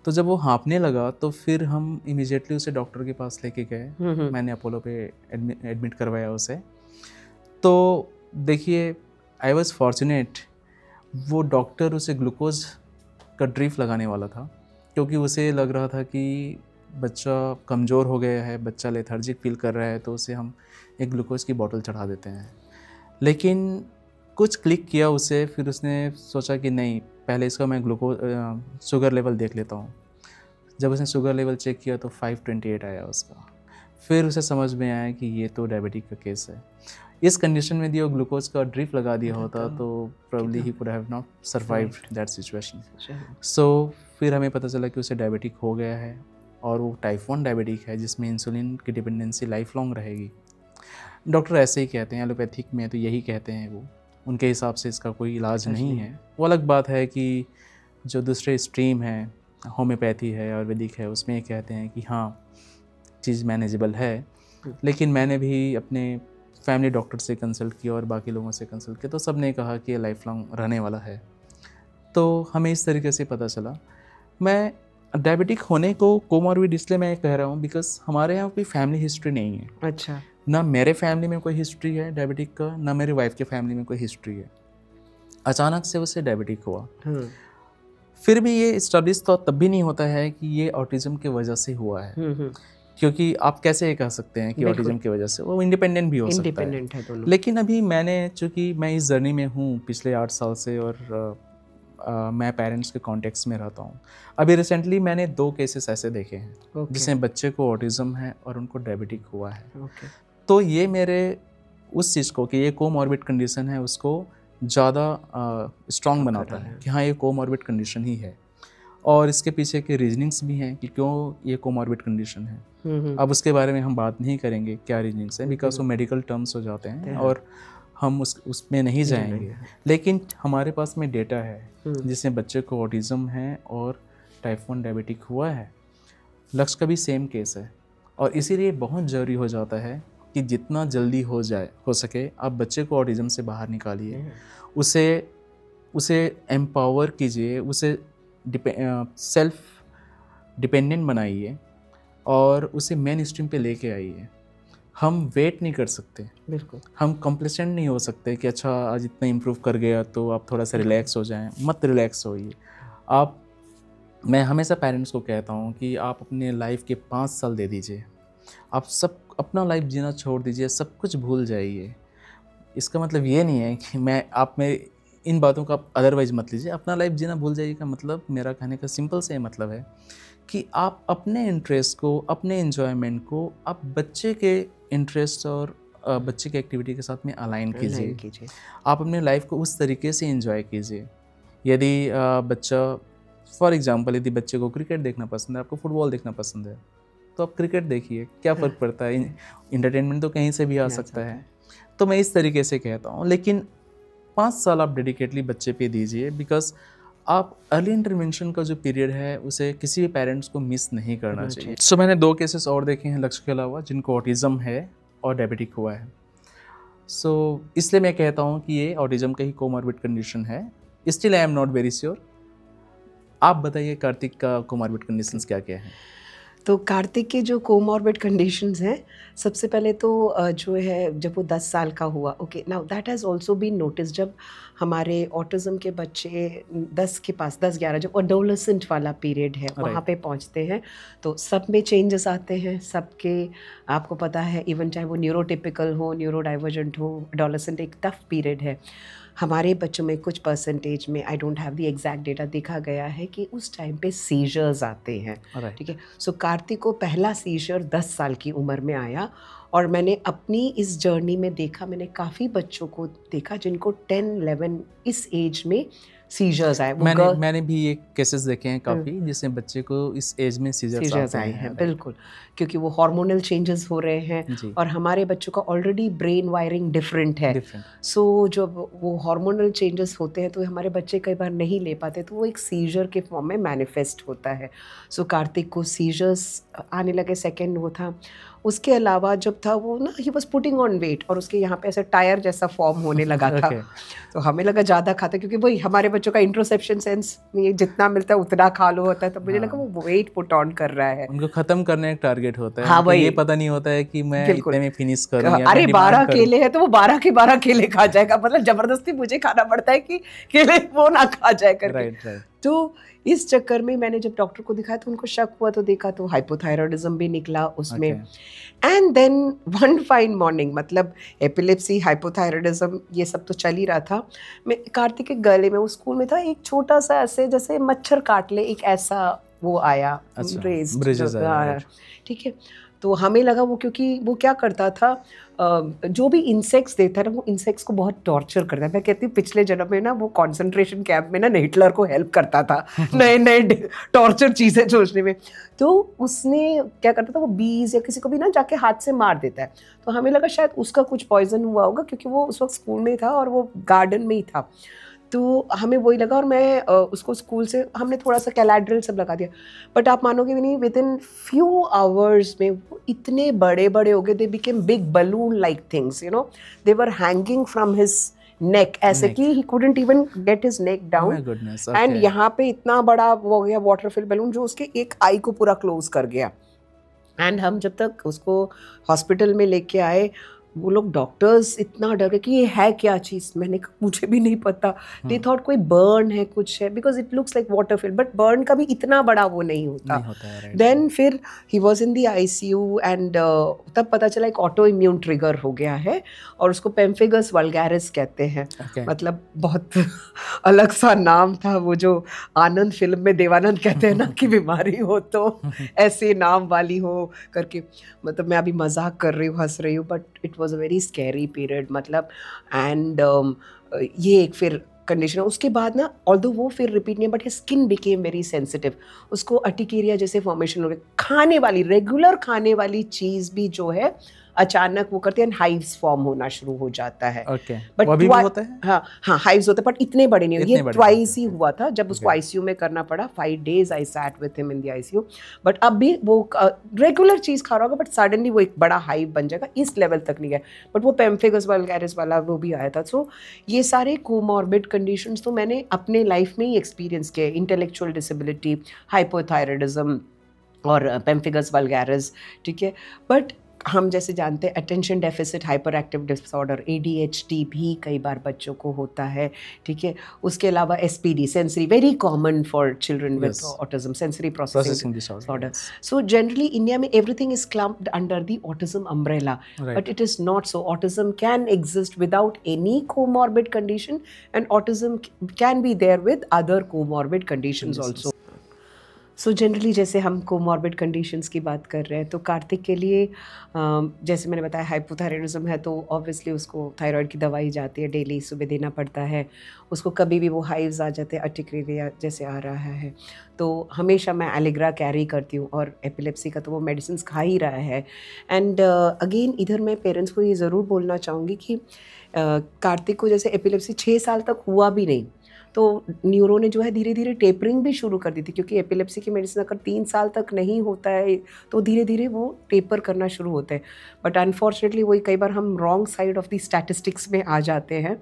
तो जब वो हाँफने लगा तो फिर हम इमीडिएटली उसे डॉक्टर के पास लेके गए। मैंने अपोलो पे एडमिट करवाया उसे। तो देखिए, आई वॉज फॉर्चुनेट, वो डॉक्टर उसे ग्लूकोज का ड्रिप लगाने वाला था, क्योंकि उसे लग रहा था कि बच्चा कमज़ोर हो गया है, बच्चा लेथर्जिक फील कर रहा है, तो उसे हम एक ग्लूकोज की बोतल चढ़ा देते हैं। लेकिन कुछ क्लिक किया उसे, फिर उसने सोचा कि नहीं, पहले इसका मैं शुगर लेवल देख लेता हूँ। जब उसने शुगर लेवल चेक किया तो 528 आया उसका। फिर उसे समझ में आया कि ये तो डायबिटिक का केस है। इस कंडीशन में दिया ग्लूकोज का ड्रिप लगा दिया होता तो probably he could have not survived that situation. So फिर हमें पता चला कि उसे डायबिटिक हो गया है और वो टाइप 1 डायबिटिक है जिसमें इंसुलिन की डिपेंडेंसी लाइफ लॉन्ग रहेगी। डॉक्टर ऐसे ही कहते हैं, एलोपैथिक में तो यही कहते हैं वो, उनके हिसाब से इसका कोई इलाज नहीं है। वो अलग बात है कि जो दूसरे स्ट्रीम है, होम्योपैथी है, आयुर्वेदिक है, उसमें ये कहते हैं कि हाँ चीज़ मैनेजेबल है। लेकिन मैंने भी अपने फैमिली डॉक्टर से कंसल्ट किया और बाकी लोगों से कंसल्ट किया तो सब ने कहा कि ये लाइफ लॉन्ग रहने वाला है। तो हमें इस तरीके से पता चला। मैं डायबिटिक होने को कोमॉर्बिड इसलिए मैं कह रहा हूँ बिकॉज हमारे यहाँ कोई फैमिली हिस्ट्री नहीं है। अच्छा। ना मेरे फैमिली में कोई हिस्ट्री है डायबिटिक का, ना मेरी वाइफ के फैमिली में कोई हिस्ट्री है। अचानक से उसे डायबिटिक हुआ। फिर भी ये इस्टेब्लिश तो तब भी नहीं होता है कि ये ऑटिज्म की वजह से हुआ है, क्योंकि आप कैसे कह सकते हैं कि ऑटिज्म की वजह से, वो इंडिपेंडेंट भी हो सकता है दोनों। लेकिन अभी चूँकि मैं इस जर्नी में हूँ पिछले 8 साल से और मैं पेरेंट्स के कॉन्टेक्स्ट में रहता हूँ। अभी रिसेंटली मैंने 2 केसेस ऐसे देखे हैं जिसमें बच्चे को ऑटिज्म है और उनको डायबिटिक हुआ है। तो ये मेरे उस चीज़ को कि ये कोमॉर्बिड कंडीशन है उसको ज़्यादा स्ट्रॉन्ग बनाता है कि हाँ ये कोमॉर्बिड कंडीशन ही है, और इसके पीछे के रीजनिंग्स भी हैं कि क्यों ये कोमॉर्बिड कंडीशन है। अब उसके बारे में हम बात नहीं करेंगे क्या रीजनिंग्स हैं, बिकॉज वो मेडिकल टर्म्स हो जाते हैं और हम उसमें नहीं जाएंगे। लेकिन हमारे पास में डेटा है जिसमें बच्चे को ऑटिज्म है और टाइप 1 डायबिटिक हुआ है। लक्ष्य का भी सेम केस है और इसीलिए बहुत ज़रूरी हो जाता है कि जितना जल्दी हो सके आप बच्चे को ऑटिज्म से बाहर निकालिए, उसे एम्पावर कीजिए, उसे सेल्फ डिपेंडेंट बनाइए और उसे मेन स्ट्रीम पे लेके आइए। हम वेट नहीं कर सकते, बिल्कुल हम कंप्लेसेंट नहीं हो सकते कि अच्छा आज इतना इम्प्रूव कर गया तो आप थोड़ा सा रिलैक्स हो जाएं। मत रिलैक्स होइए आप। मैं हमेशा पेरेंट्स को कहता हूँ कि आप अपने लाइफ के 5 साल दे दीजिए, आप सब अपना लाइफ जीना छोड़ दीजिए, सब कुछ भूल जाइए। इसका मतलब ये नहीं है कि आप में इन बातों का अदरवाइज मत लीजिए। अपना लाइफ जीना भूल जाइए का मतलब, मेरा कहने का सिंपल से मतलब है कि आप अपने इंटरेस्ट को, अपने एंजॉयमेंट को आप बच्चे के इंटरेस्ट और बच्चे की एक्टिविटी के साथ में अलाइन कीजिए। आप अपने लाइफ को उस तरीके से एंजॉय कीजिए। यदि बच्चा फॉर एग्जांपल यदि बच्चे को क्रिकेट देखना पसंद है, आपको फुटबॉल देखना पसंद है, तो आप क्रिकेट देखिए, क्या फ़र्क पड़ता है। इंटरटेनमेंट तो कहीं से भी आ सकता है। तो मैं इस तरीके से कहता हूँ, लेकिन 5 साल आप डेडिकेटली बच्चे पे दीजिए, बिकॉज आप अर्ली इंटरवेंशन का जो पीरियड है उसे किसी भी पेरेंट्स को मिस नहीं करना चाहिए। सो मैंने 2 केसेस और देखे हैं लक्ष्य के अलावा जिनको ऑटिज्म है और डायबिटिक हुआ है। सो इसलिए मैं कहता हूँ कि ये ऑटिज्म का ही कोमॉर्बिड कंडीशन है। Still I am not very sure. आप बताइए कार्तिक का कोमॉर्बिड कंडीशंस क्या क्या हैं? तो कार्तिक के जो कोमॉर्बिड कंडीशंस हैं, सबसे पहले तो जो है जब वो 10 साल का हुआ, okay now that has also been notice. जब हमारे ऑटिज्म के बच्चे 10-11 जब एडोलेसेंट वाला पीरियड है वहाँ पे पहुँचते हैं तो सब में चेंजेस आते हैं सबके। आपको पता है इवन चाहे वो न्यूरोटिपिकल हो, न्यूरो डाइवर्जेंट हो, एडोलेसेंट एक टफ पीरियड है। हमारे बच्चों में कुछ परसेंटेज में, I don't have the exact data, देखा गया है कि उस टाइम पे सीजर्स आते हैं। ठीक है। सो कार्तिक को पहला सीजर 10 साल की उम्र में आया और मैंने अपनी इस जर्नी में देखा, मैंने काफ़ी बच्चों को देखा जिनको 10-11 इस एज में सीजर्स आए। मैंने भी ये केसेस देखे हैं काफ़ी जिसमें बच्चे को इस एज में सीजर्स आए हैं। बिल्कुल, क्योंकि वो हार्मोनल चेंजेस हो रहे हैं और हमारे बच्चों का ऑलरेडी ब्रेन वायरिंग डिफरेंट है। सो जब वो हार्मोनल चेंजेस होते हैं तो हमारे बच्चे कई बार नहीं ले पाते, तो वो एक सीजर के फॉर्म में मैनिफेस्ट होता है। सो कार्तिक को सीजर्स आने लगे, सेकेंड वो था। उसके अलावा जब था वो ना, he was putting on weight और उसके यहाँ पे ऐसे टायर जैसा फॉर्म होने लगा था। तो हमें लगा ज़्यादा खाता, क्योंकि वही हमारे बच्चों का इंट्रोसेप्शन सेंस में जितना मिलता है उतना खा लो होता है। तो मुझे लगा वो वेट पुट ऑन कर रहा है। उनको खत्म करने का टारगेट होता है। हाँ, वही ये पता नहीं होता है कि मैं इतने में फिनिश करूं। अरे 12 केले है तो वो 12 के 12 केले खा जाएगा, मतलब जबरदस्ती मुझे खाना पड़ता है कि केले वो ना खा जाए करके। तो इस चक्कर में मैंने जब डॉक्टर को दिखाया तो उनको शक हुआ, तो देखा तो हाइपोथायरॉयडिज्म भी निकला उसमें। And then one fine morning, मतलब एपिलेप्सी, हाइपोथायरॉयडिज्म ये सब तो चल ही रहा था। मैं कार्तिक के गले में, वो स्कूल में था, एक छोटा सा ऐसे जैसे मच्छर काट ले एक ऐसा वो आया, रेज़, ठीक है। तो हमें लगा वो, क्योंकि वो क्या करता था, जो भी इंसेक्ट्स देता है ना वो इंसेक्ट्स को बहुत टॉर्चर करता है। मैं कहती हूँ पिछले जन्म में ना वो कॉन्सेंट्रेशन कैंप में ना हिटलर को हेल्प करता था नए नए टॉर्चर चीज़ें सोचने में। तो उसने क्या करता था, वो बीज या किसी को भी ना जाके हाथ से मार देता है। तो हमें लगा शायद उसका कुछ पॉइजन हुआ होगा, क्योंकि वो उस वक्त स्कूल में था और वो गार्डन में ही था। तो हमें वही लगा और मैं उसको स्कूल से हमने थोड़ा सा कैलाड्रिल सब लगा दिया। बट आप मानोगे भी नहीं, विद इन फ्यू आवर्स में वो इतने बड़े बड़े हो गए, they became big balloon like things, you know, they were hanging from his neck, ऐसे कि he couldn't even get his neck down. And यहाँ पे इतना बड़ा वो हो गया वाटर फिल बैलून जो उसके एक आई को पूरा क्लोज कर गया। एंड हम जब तक उसको हॉस्पिटल में लेके आए, वो लोग डॉक्टर्स इतना डर गए कि ये है क्या चीज़। मैंने कहा मुझे भी नहीं पता। दे थॉट कोई बर्न है, कुछ है, because it looks like water fill, but burn का भी इतना बड़ा वो नहीं होता। देन फिर he was in the ICU and तब पता चला एक ऑटो इम्यून ट्रिगर हो गया है और उसको पेम्फिगस वल्गैरिस कहते हैं। मतलब बहुत अलग सा नाम था, वो जो आनंद फिल्म में देवानंद कहते हैं ना कि बीमारी हो तो ऐसे नाम वाली हो करके। मतलब मैं अभी मजाक कर रही हूँ, हंस रही हूँ, but it was a very scary period. मतलब एंड ये एक फिर कंडीशन। उसके बाद ना ऑल्दो वो फिर रिपीट नहीं, but his skin became very sensitive. उसको अर्टिकेरिया जैसे फॉर्मेशन हो गए। खाने वाली, रेगुलर खाने वाली चीज़ भी जो है अचानक वो करते हैं, हाइव्स फॉर्म होना शुरू हो जाता है। बट अभी भी होता है? हाँ हाइव्स होते हैं, बट इतने बड़े नहीं। ये ट्वाइस ही हुआ था जब उसको ICU में करना पड़ा। 5 days I sat with him in the ICU। But अब भी वो रेगुलर चीज़ खा रहा होगा, बट सडनली वो एक बड़ा हाइव बन जाएगा, इस लेवल तक नहीं गया। बट वो पेम्फिगस वल्गैरिस वाला वो भी आया था। सो ये सारे कोमॉर्बिड कंडीशंस तो मैंने अपने लाइफ में ही एक्सपीरियंस किए। इंटेलेक्चुअल डिसेबिलिटी, हाइपोथायराइडिज्म और पेम्फिगस वल्गैरिस, ठीक है। बट हम जैसे जानते हैं attention deficit hyper active disorder, ADHD भी कई बार बच्चों को होता है, ठीक है। उसके अलावा SPD, sensory, very common for children with autism, sensory processing disorder. So generally India में everything is clumped under the autism umbrella, but it is not so. Autism can exist without any comorbid condition and autism can be there with other comorbid conditions also. So generally जैसे हम comorbid conditions की बात कर रहे हैं, तो कार्तिक के लिए जैसे मैंने बताया हाइपोथायराइडिज्म है, तो ऑब्वियसली उसको थायराइड की दवाई जाती है, डेली सुबह देना पड़ता है उसको। कभी भी वो हाइव्स आ जाते हैं, अर्टिकेरिया जैसे आ रहा है, तो हमेशा मैं एलिग्रा कैरी करती हूँ। और एपिलेप्सी का तो वो मेडिसिन खा ही रहा है। एंड अगेन इधर मैं पेरेंट्स को ये ज़रूर बोलना चाहूँगी कि कार्तिक को जैसे एपिलेप्सी 6 साल तक हुआ भी नहीं, तो न्यूरो ने जो है धीरे धीरे टेपरिंग भी शुरू कर दी थी, क्योंकि एपिलेप्सी की मेडिसिन अगर 3 साल तक नहीं होता है तो धीरे धीरे वो टेपर करना शुरू होते हैं। बट अनफॉर्चुनेटली वही कई बार हम wrong side of the statistics में आ जाते हैं।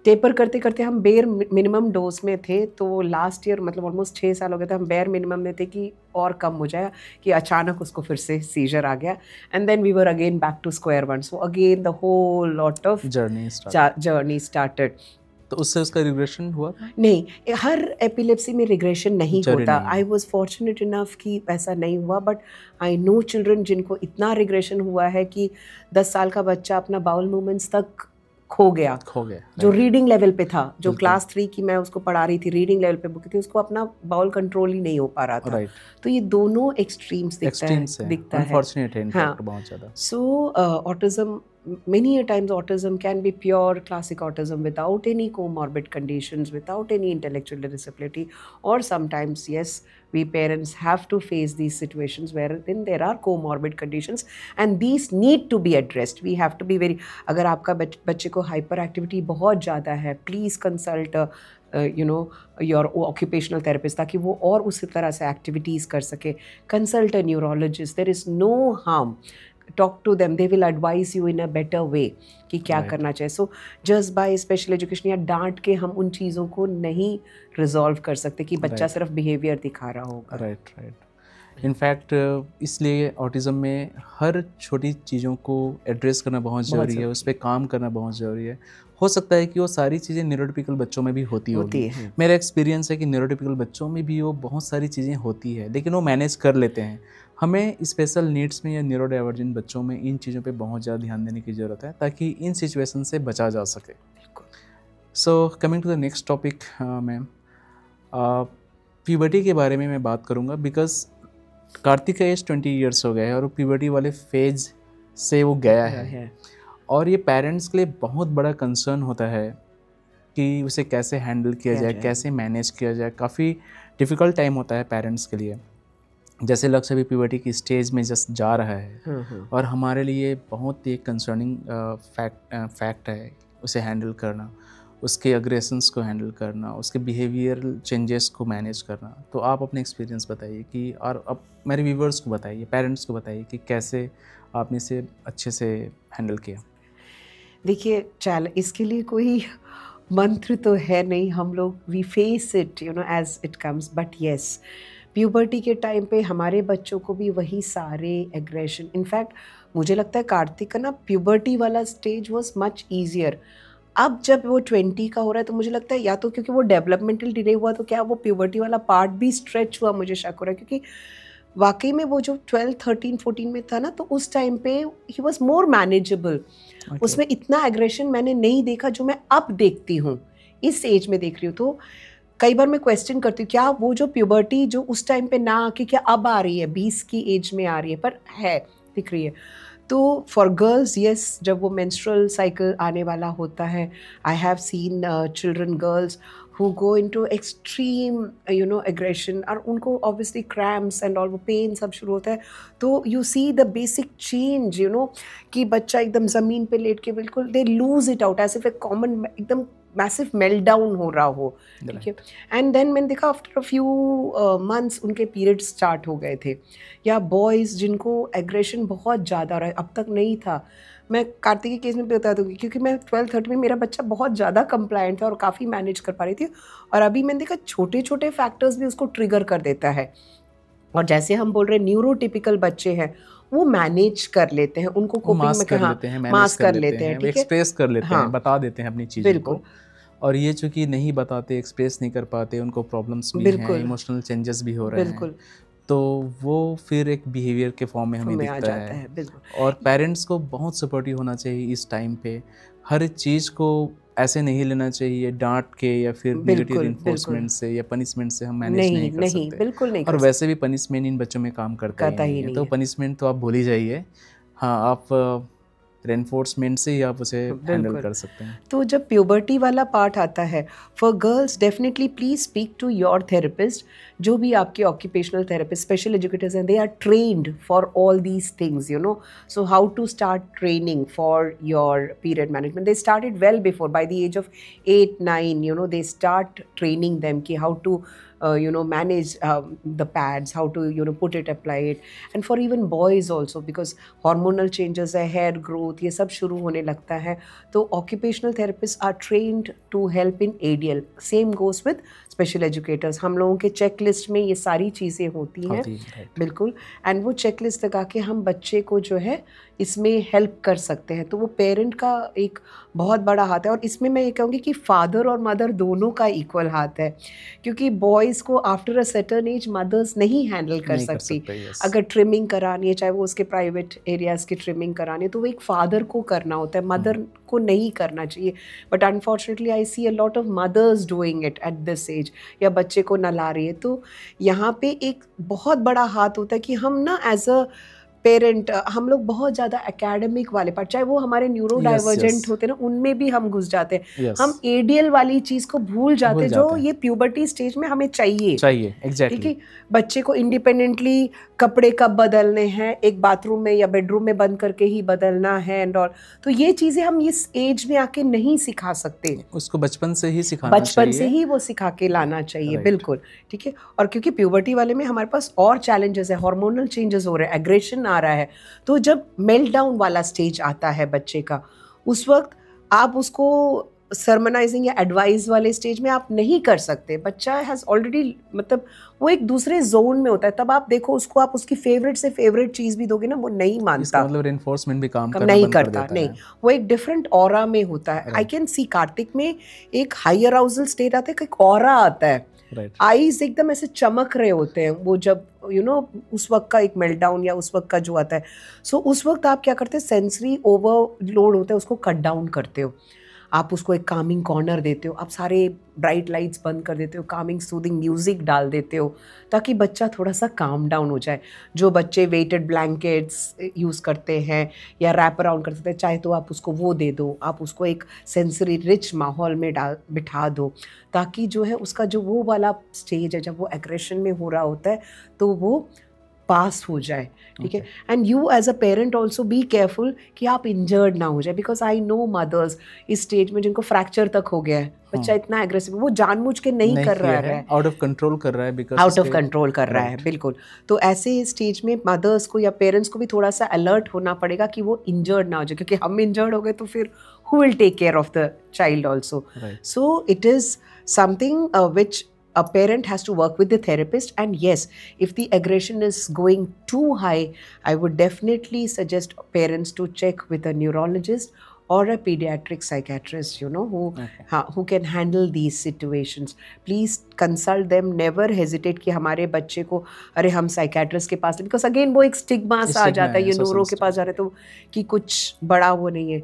टेपर करते करते हम बेयर मिनिमम डोज में थे, तो लास्ट ईयर मतलब ऑलमोस्ट 6 साल हो गए थे, हम बेयर मिनिमम में थे कि और कम हो जाएगा, कि अचानक उसको फिर से सीजर आ गया। And then we were again back to square one. So again the whole lot of journey started. तो उससे उसका रिग्रेशन हुआ? नहीं, हर एपिलेप्सी में रिग्रेशन नहीं होता। आई वॉज फॉर्चुनेट इनफ कि ऐसा नहीं हुआ, बट आई नो चिल्ड्रन जिनको इतना रिग्रेशन हुआ है कि 10 साल का बच्चा अपना बाउल मूवमेंट्स तक खो गया जो रीडिंग लेवल पे था, जो क्लास 3 की मैं उसको पढ़ा रही थी, रीडिंग लेवल पे बुक थी, उसको अपना बाउल कंट्रोल ही नहीं हो पा रहा था। तो ये दोनों एक्सट्रीम्स दिखता है। हाँ, सो autism, many a times autism can be pure classic autism without any comorbid conditions, without any intellectual disability, or sometimes yes, we parents have to face these situations where then there are comorbid conditions and these need to be addressed. We have to be very, अगर आपका बच्चे को hyper activity बहुत ज़्यादा है, please consult your occupational therapist, ताकि वो और उसी तरह से एक्टिविटीज़ कर सके। Consult a neurologist, there is no harm, talk to them, they will advise you in a better way कि क्या करना चाहिए। So just by special education या डांट के हम उन चीज़ों को नहीं रिजॉल्व कर सकते कि बच्चा सिर्फ बिहेवियर दिखा रहा होगा। राइट। इनफैक्ट इसलिए ऑटिज़म में हर छोटी चीज़ों को एड्रेस करना बहुत ज़रूरी है, उस पर काम करना बहुत ज़रूरी है। हो सकता है कि वो सारी चीज़ें न्यूरोटिपिकल बच्चों में भी होती है। मेरा एक्सपीरियंस है कि न्यूरोटिपिकल बच्चों में भी वो बहुत सारी चीज़ें होती है, लेकिन वो मैनेज कर लेते हैं। हमें स्पेशल नीड्स में या न्यूरो डाइवर्जेंट बच्चों में इन चीज़ों पे बहुत ज़्यादा ध्यान देने की ज़रूरत है, ताकि इन सिचुएशन से बचा जा सके। So coming to the next topic ma'am, puberty के बारे में मैं बात करूँगा, बिकॉज कार्तिक का एज 20 ईयर्स हो गए हैं और वो प्यूबर्टी वाले फेज से वो गया है। और ये पेरेंट्स के लिए बहुत बड़ा कंसर्न होता है कि उसे कैसे हैंडल किया जाए, कैसे मैनेज किया जाए। काफ़ी डिफ़िकल्ट टाइम होता है पेरेंट्स के लिए। जैसे लक्ष्य अभी प्यूबर्टी की स्टेज में जस्ट जा रहा है और हमारे लिए बहुत ही कंसर्निंग फैक्ट है उसे हैंडल करना, उसके अग्रेशंस को हैंडल करना, उसके बिहेवियरल चेंजेस को मैनेज करना। तो आप अपने एक्सपीरियंस बताइए कि, और अब मेरे व्यूवर्स को बताइए, पेरेंट्स को बताइए कि कैसे आपने इसे अच्छे से हैंडल किया। देखिए, इसके लिए कोई मंत्र तो है नहीं, हम लोग we face it as it comes. But yes, puberty के टाइम पे हमारे बच्चों को भी वही सारे एग्रेशन, इनफैक्ट मुझे लगता है कार्तिक का ना प्यूबर्टी वाला स्टेज वॉज मच ईजियर। अब जब वो 20 का हो रहा है तो मुझे लगता है या तो क्योंकि वो डेवलपमेंटल डिले हुआ तो क्या वो प्यूबर्टी वाला पार्ट भी स्ट्रेच हुआ, मुझे शक हो रहा है। क्योंकि वाकई में वो जो 12, 13, 14 में था ना, तो उस टाइम पे ही वॉज मोर मैनेजेबल। उसमें इतना एग्रेशन मैंने नहीं देखा जो मैं अब देखती हूँ, इस एज में देख रही हूँ। तो कई बार मैं क्वेश्चन करती हूँ क्या वो जो प्यूबर्टी जो उस टाइम पे ना आके क्या अब आ रही है, 20 की एज में आ रही है, पर है, दिख रही है। तो फॉर गर्ल्स येस, जब वो मेंस्ट्रुअल साइकिल आने वाला होता है, I have seen children girls who go into extreme aggression, और उनको obviously cramps and all, वो पेन सब शुरू होता है। तो you see the basic change, कि बच्चा एकदम ज़मीन पे लेट के बिल्कुल they lose it out as if a common एकदम मैसिव मेल्ट डाउन हो रहा हो, ठीक है। एंड देन मैंने देखा आफ्टर अ फ्यू मंथ्स उनके पीरियड स्टार्ट हो गए थे। या बॉयज़ जिनको एग्रेशन बहुत ज़्यादा रहा है, अब तक नहीं था। मैं कार्तिक के केस में भी बता दूँगी क्योंकि मैं 12-13 में मेरा बच्चा बहुत ज़्यादा कंप्लायंट था और काफ़ी मैनेज कर पा रही थी। और अभी मैंने देखा छोटे छोटे फैक्टर्स भी उसको ट्रिगर कर देता है। और जैसे हम बोल रहे हैं न्यूरोटिपिकल बच्चे हैं, वो मैनेज कर लेते हैं, उनको कोपिंग में मास्क कर लेते हैं, एक्सप्रेस कर लेते हैं, बता देते हैं अपनी चीज़ों को। और ये चूँकि नहीं बताते, एक्सप्रेस नहीं कर पाते, उनको प्रॉब्लम्स भी हैं, इमोशनल चेंजेस भी हो रहे हैं, तो वो फिर एक बिहेवियर के फॉर्म में हमें दिखता है। और पेरेंट्स को बहुत सपोर्टिव होना चाहिए इस टाइम पे। हर चीज़ को ऐसे नहीं लेना चाहिए डांट के या फिर नेगेटिव इन्फोर्समेंट से या पनिशमेंट से हम मैनेज नहीं कर सकते। बिल्कुल नहीं। और वैसे भी पनिशमेंट इन बच्चों में काम करता ही नहीं, तो पनिशमेंट तो आप भूल ही जाइए। हाँ, आप रेनफोर्समेंट से ही आप उसे हैंडल कर सकते हैं। तो जब प्यूबर्टी वाला पार्ट आता है, for girls definitely please speak to your therapist. जो भी आपके ऑक्यूपेशनल थेरेपिस्ट, स्पेशल एजुकेटर्स हैं, they are trained for all these things, so how to start training for your period management. They started well before, by the age of 8, 9, they start training them कि how to manage the pads, how to put it, apply it. And for even boys also, because hormonal changes है, hair growth, ये सब शुरू होने लगता है, तो occupational therapists are trained to help in ADL. Same goes with special educators. हम लोगों के चेक लिस्ट में ये सारी चीज़ें होती हैं, बिल्कुल। एंड वो चेक लिस्ट लगा के हम बच्चे को जो है इसमें हेल्प कर सकते हैं। तो वो पेरेंट का एक बहुत बड़ा हाथ है। और इसमें मैं ये कहूँगी कि फादर और मदर दोनों का इक्वल हाथ है, क्योंकि बॉयज़ को after a certain age mothers नहीं हैंडल कर सकती। अगर ट्रिमिंग करानी है, चाहे वो उसके प्राइवेट एरियाज़ की ट्रिमिंग करानी है, तो वो एक फादर को करना होता है, मदर को नहीं करना चाहिए। But unfortunately I see a lot of mothers doing it at this age, या बच्चे को नला रही है। तो यहाँ पे एक बहुत बड़ा हाथ होता है कि हम ना एज अ पेरेंट, हम लोग बहुत ज़्यादा एकेडमिक वाले पार्ट, चाहे वो हमारे न्यूरो डाइवर्जेंट होते हैं ना, उनमें भी हम घुस जाते हैं। हम एडीएल वाली चीज़ को भूल जाते हैं जो ये प्यूबर्टी स्टेज में हमें चाहिए। एग्जैक्टली। ठीक है, बच्चे को इंडिपेंडेंटली कपड़े कब बदलने हैं, एक बाथरूम में या बेडरूम में बंद करके ही बदलना है एंड ऑल। तो ये चीज़ें हम इस एज में आके नहीं सिखा सकते, उसको बचपन से ही सिखाना चाहिए, बचपन से ही वो सिखा के लाना चाहिए। बिल्कुल ठीक है। और क्योंकि प्यूबर्टी वाले में हमारे पास और चैलेंजेस है, हार्मोनल चेंजेस हो रहे हैं, एग्रेशन आ रहा है। तो जब मेल्ट डाउन वाला स्टेज आता है बच्चे का, उस वक्त आप उसको सरमनाइजिंग या एडवाइस वाले स्टेज में आप नहीं कर सकते। बच्चा हैज़ ऑलरेडी, मतलब वो एक दूसरे जोन में होता है। तब आप देखो उसको, आप उसकी फेवरेट से फेवरेट चीज़ भी दोगे ना, वो नहीं मानता, मतलब रेनफोर्समेंट भी काम नहीं करता, नहीं, वो एक डिफरेंट ऑरा में होता है। आई कैन सी कार्तिक में एक हाई अराउजल स्टेट आता है, एक ऑरा आता है, आईज एकदम ऐसे चमक रहे होते हैं वो जब उस वक्त का एक मेल्टडाउन या उस वक्त का जो आता है। सो उस वक्त आप क्या करते हैं, सेंसरी ओवरलोड होता है, उसको कट डाउन करते हो। आप उसको एक कामिंग कॉर्नर देते हो, आप सारे ब्राइट लाइट्स बंद कर देते हो, कामिंग सूदिंग म्यूज़िक डाल देते हो ताकि बच्चा थोड़ा सा काम डाउन हो जाए। जो बच्चे वेटेड ब्लैंकेट्स यूज़ करते हैं या रैप अराउंड करते हैं, चाहे तो आप उसको वो दे दो, आप उसको एक सेंसरी रिच माहौल में बिठा दो ताकि जो है उसका जो वो वाला स्टेज है जब वो एग्रेशन में हो रहा होता है तो वो पास हो जाए, ठीक है। And you as a parent also be careful कि आप इंजर्ड ना हो जाए, बिकॉज आई नो मदर्स इस स्टेज में जिनको फ्रैक्चर तक हो गया है, बच्चा इतना एग्रेसिव, वो जानबूझ के नहीं कर रहा है, आउट ऑफ कंट्रोल कर रहा है, बिकॉज आउट ऑफ कंट्रोल कर रहा है, बिल्कुल। तो ऐसे स्टेज में मदर्स को या पेरेंट्स को भी थोड़ा सा अलर्ट होना पड़ेगा कि वो इंजर्ड ना हो जाए, क्योंकि हम इंजर्ड हो गए तो फिर who will take care of the child also. So it is something which a parent has to work with the therapist. And yes, if the aggression is going too high, I would definitely suggest parents to check with a neurologist or a pediatric psychiatrist, you know, who can handle these situations. Please consult them. Never hesitate कि हमारे बच्चे को अरे हम psychiatrist के पास, because again वो एक stigma सा आ जाता है, ये न्यूरो के पास जा रहे तो कि कुछ बड़ा वो नहीं है।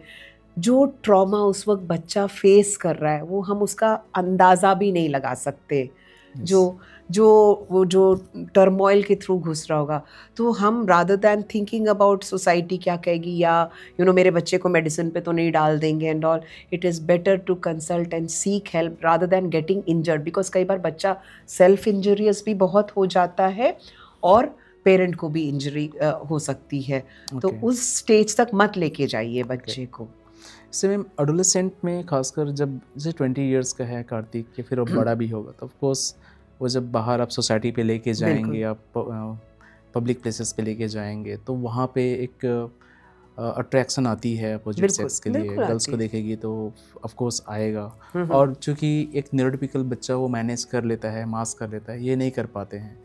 जो ट्रॉमा उस वक्त बच्चा फेस कर रहा है वो हम उसका अंदाज़ा भी नहीं लगा सकते, जो टर्मोइल के थ्रू घुस रहा होगा। तो हम rather than thinking about society क्या कहेगी या मेरे बच्चे को मेडिसिन पे तो नहीं डाल देंगे and all, it is better to consult and seek help rather than getting injured, because कई बार बच्चा सेल्फ इंजरियस भी बहुत हो जाता है और पेरेंट को भी इंजरी हो सकती है। तो उस स्टेज तक मत लेके जाइए बच्चे को। इससे मैम एडोलेसेंट में खासकर जब जैसे 20 इयर्स का है कार्तिक, या फिर अब बड़ा भी होगा, तो ऑफकोर्स वो जब बाहर आप सोसाइटी पे लेके जाएंगे, आप पब्लिक प्लेसेस पे लेके जाएंगे, तो वहाँ पे एक अट्रैक्शन आती है अपोजिट सेक्स के लिए, गर्ल्स को देखेगी तो ऑफकोर्स आएगा। और चूँकि एक न्यूरोटिपिकल बच्चा वो मैनेज कर लेता है, मास्क कर लेता है, ये नहीं कर पाते हैं।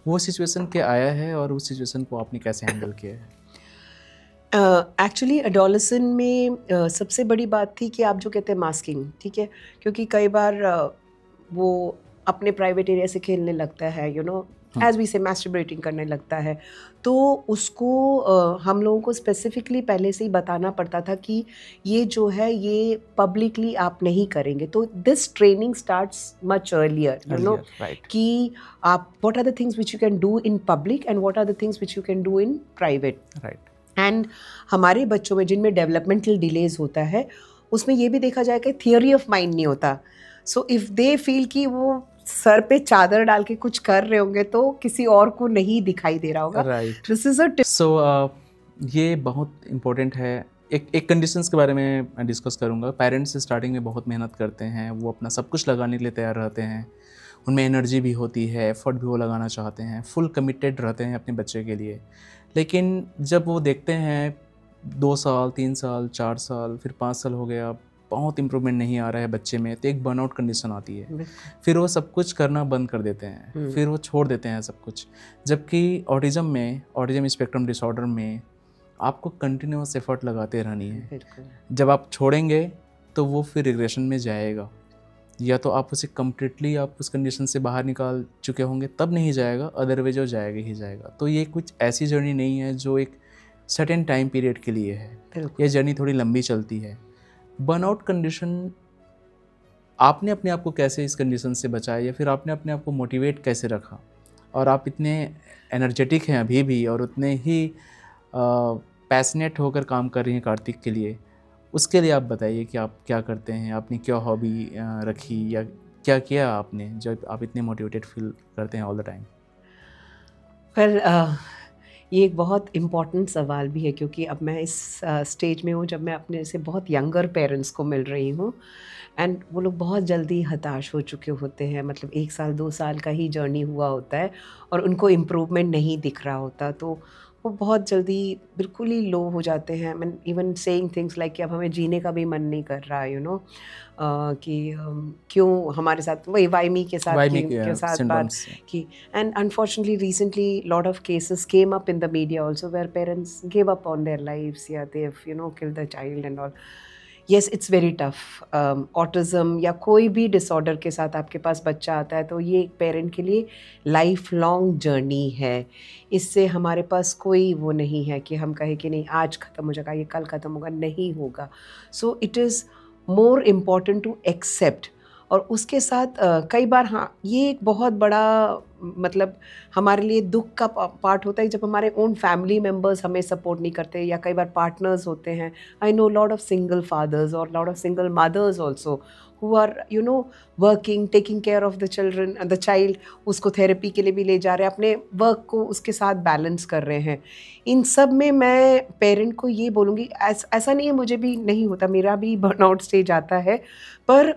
वो सिचुएशन क्या आया है और उस सिचुएशन को आपने कैसे हैंडल किया है? एक्चुअली एडोलेसेंट में सबसे बड़ी बात थी कि आप जो कहते हैं मास्किंग, ठीक है, क्योंकि कई बार वो अपने प्राइवेट एरिया से खेलने लगता है, एज वी से मैस्टरबेटिंग करने लगता है, तो उसको हम लोगों को स्पेसिफिकली पहले से ही बताना पड़ता था कि ये जो है ये पब्लिकली आप नहीं करेंगे। तो this training starts much earlier, कि आप what are the things which you can do in public and what are the things which you can do in private. And हमारे बच्चों में जिनमें डेवलपमेंटल डिलेज होता है उसमें ये भी देखा जाए कि थियोरी ऑफ माइंड नहीं होता। सो इफ़ दे फील कि वो सर पे चादर डाल के कुछ कर रहे होंगे तो किसी और को नहीं दिखाई दे रहा होगा। दिस इज अ सो ये बहुत इम्पोर्टेंट है। एक कंडीशंस के बारे में डिस्कस करूँगा। पेरेंट्स स्टार्टिंग में बहुत मेहनत करते हैं, वो अपना सब कुछ लगाने के लिए तैयार रहते हैं, उनमें एनर्जी भी होती है, एफर्ट भी वो लगाना चाहते हैं, फुल कमिटेड रहते हैं अपने बच्चे के लिए। लेकिन जब वो देखते हैं 2 साल 3 साल 4 साल फिर 5 साल हो गया, बहुत इम्प्रूवमेंट नहीं आ रहा है बच्चे में, तो एक बर्नआउट कंडीशन आती है। फिर वो सब कुछ करना बंद कर देते हैं, फिर वो छोड़ देते हैं सब कुछ। जबकि ऑटिज्म स्पेक्ट्रम डिसऑर्डर में आपको कंटिन्यूस एफर्ट लगाते रहनी है। जब आप छोड़ेंगे तो वो फिर रिग्रेशन में जाएगा, या तो आप उसे कम्प्लीटली आप उस कंडीशन से बाहर निकाल चुके होंगे तब नहीं जाएगा, अदरवाइज वो जाएगा ही जाएगा। तो ये कुछ ऐसी जर्नी नहीं है जो एक सर्टेन टाइम पीरियड के लिए है, ये जर्नी थोड़ी लंबी चलती है। बर्नआउट कंडीशन, आपने अपने आप को कैसे इस कंडीशन से बचाया, या फिर आपने अपने आप को मोटिवेट कैसे रखा, और आप इतने एनर्जेटिक हैं अभी भी और उतने ही पैशनेट होकर काम कर रही हैं कार्तिक के लिए, उसके लिए आप बताइए कि आप क्या करते हैं, आपने क्या हॉबी रखी या क्या किया आपने जब आप इतने मोटिवेटेड फील करते हैं ऑल द टाइम? पर ये एक बहुत इम्पॉर्टेंट सवाल भी है, क्योंकि अब मैं इस स्टेज में हूँ जब मैं अपने से बहुत यंगर पेरेंट्स को मिल रही हूँ, एंड वो लोग बहुत जल्दी हताश हो चुके होते हैं। मतलब 1 साल 2 साल का ही जर्नी हुआ होता है और उनको इम्प्रूवमेंट नहीं दिख रहा होता, तो वो बहुत जल्दी बिल्कुल ही लो हो जाते हैं। मैं इवन सेइंग थिंग्स लाइक कि अब हमें जीने का भी मन नहीं कर रहा, कि क्यों हमारे साथ वही वाइमी के साथ बात की। And unfortunately recently lot of cases came up in the media also where parents give up on their lives, या they have killed the child and all. Yes, it's very tough. Autism या कोई भी disorder के साथ आपके पास बच्चा आता है तो ये एक पेरेंट के लिए लाइफ लॉन्ग जर्नी है। इससे हमारे पास कोई वो नहीं है कि हम कहें कि नहीं आज ख़त्म हो जाएगा, ये कल ख़त्म होगा, नहीं होगा। So it is more important to accept. और उसके साथ कई बार हाँ ये एक बहुत बड़ा मतलब हमारे लिए दुख का पार्ट होता है जब हमारे ओन फैमिली मेम्बर्स हमें सपोर्ट नहीं करते, या कई बार पार्टनर्स होते हैं। I know lot of single fathers और lot of single mothers also who are working, taking care of the children and the child, उसको थेरेपी के लिए भी ले जा रहे हैं, अपने वर्क को उसके साथ बैलेंस कर रहे हैं। इन सब में मैं पेरेंट को ये बोलूँगी, ऐसा नहीं है मुझे भी नहीं होता, मेरा भी बर्नआउट स्टेज आता है, पर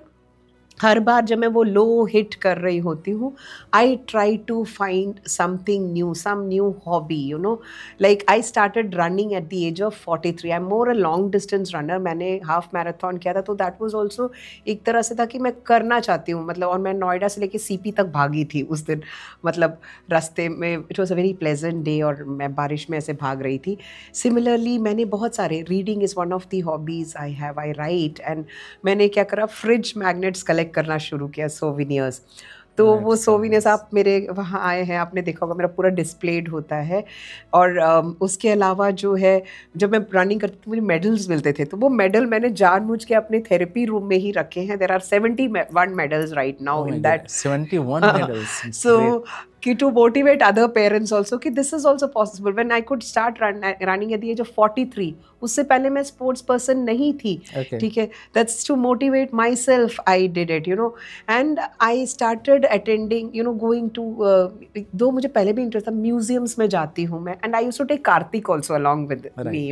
हर बार जब मैं वो लो हिट कर रही होती हूँ, I try to find something new, some new hobby, like I started running at the age of 43। I am more a long distance runner. मैंने हाफ मैराथन किया था, तो दैट वाज आल्सो एक तरह से था कि मैं करना चाहती हूँ, मतलब। और मैं नोएडा से लेके सीपी तक भागी थी उस दिन, मतलब रास्ते में। It was a very pleasant day और मैं बारिश में ऐसे भाग रही थी। सिमिलरली मैंने बहुत सारे, reading is one of the hobbies I have, I right. And मैंने क्या करा, फ्रिज मैग्नेट्स कलेक्ट करना शुरू किया, सोविनियर्स। तो वो सोविनियर्स आप मेरे वहाँ आए हैं, आपने देखा होगा, मेरा पूरा डिस्प्लेड होता है। और उसके अलावा जो है, जब मैं रनिंग करती थी मुझे मेडल्स मिलते थे, तो वो मेडल मैंने जानबूझ के अपने थेरेपी रूम में ही रखे हैं। There are 71 medals right now in that 71 medals. So to motivate other parents also कि this is also possible. When I could start running at the age of 43, उससे पहले मैं स्पोर्ट्स पर्सन नहीं थी, ठीक है। That's to motivate myself I did it, and I started attending, going to दो मुझे पहले भी इंटरेस्ट था, म्यूजियम्स में जाती हूँ मैं, and I used to take Kartik also along with me,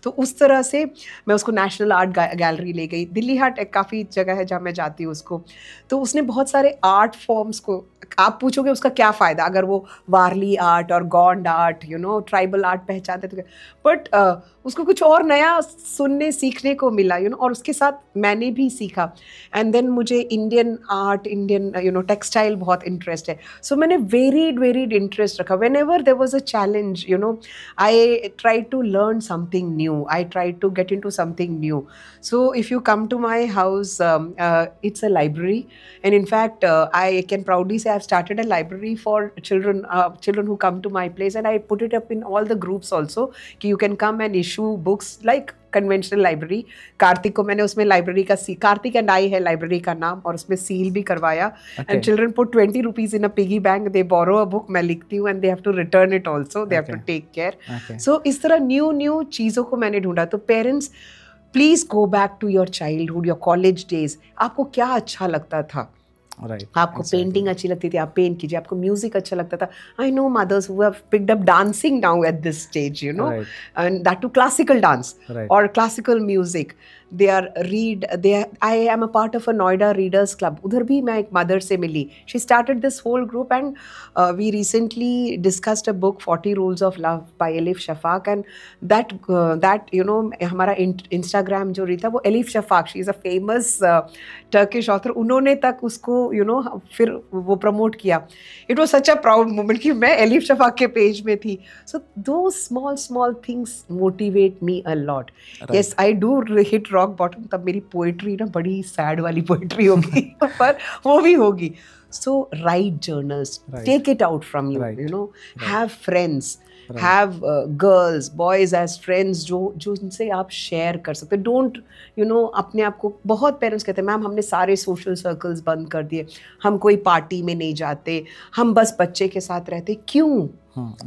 तो उस तरह से मैं उसको नेशनल आर्ट गैलरी ले गई। दिल्ली हाट एक काफ़ी जगह है जहाँ मैं जाती हूँ उसको, तो उसने बहुत सारे आर्ट फॉर्म्स को, आप पूछोगे उसका क्या फ़ायदा अगर वो वारली आर्ट और गॉन्ड आर्ट, ट्राइबल आर्ट पहचानते तो, बट उसको कुछ और नया सुनने सीखने को मिला, और उसके साथ मैंने भी सीखा। एंड देन मुझे इंडियन आर्ट, इंडियन टेक्सटाइल बहुत इंटरेस्ट है, सो मैंने वेरीड इंटरेस्ट रखा। Whenever there was a challenge, I try to learn something new, I try to get into something new. So if you come to my house, it's a library, and in fact I can proudly say I've started a library for children who come to my place, and I put it up in all the groups also कि you can come and issue books like conventional library। Kartik को मैंने उसमें library का Kartik and I है library का नाम, और उसमें सील भी करवाया। And children put 20 rupees in a piggy bank, they borrow a book, मैं लिखती हूँ, and they have to return it also, they have to take care. So इस तरह न्यू चीज़ों को मैंने ढूंढा। तो parents please go back to your childhood, your college days. आपको क्या अच्छा लगता था? आपको पेंटिंग अच्छी लगती थी, आप पेंट कीजिए। आपको म्यूजिक अच्छा लगता था, I know mothers who have picked up dancing now at this stage, and that too classical dance और classical music. I am a part of a Noida Readers Club. उधर भी मैं एक मदर से मिली. She started this whole group, and we recently discussed a book, 40 Rules of Love by Elif Shafak, and that हमारा Instagram जो रही था वो Elif Shafak, she is a famous Turkish author. उन्होंने तक उसको फिर वो प्रमोट किया. It was such a proud moment कि मैं Elif Shafak के पेज में थी. So those small things motivate me a lot. Right. Yes, I do hit rock bottom. तब मेरी पोएट्री ना बड़ी सैड वाली पोएट्री होगी पर वो भी होगी. So write journals, take it out from you, have friends, have girls, boys as friends जो उनसे आप शेयर कर सकते. Don't अपने आप को, बहुत पेरेंट्स कहते हैं मैम हमने सारे सोशल सर्कल्स बंद कर दिए, हम कोई पार्टी में नहीं जाते, हम बस बच्चे के साथ रहते. क्यों?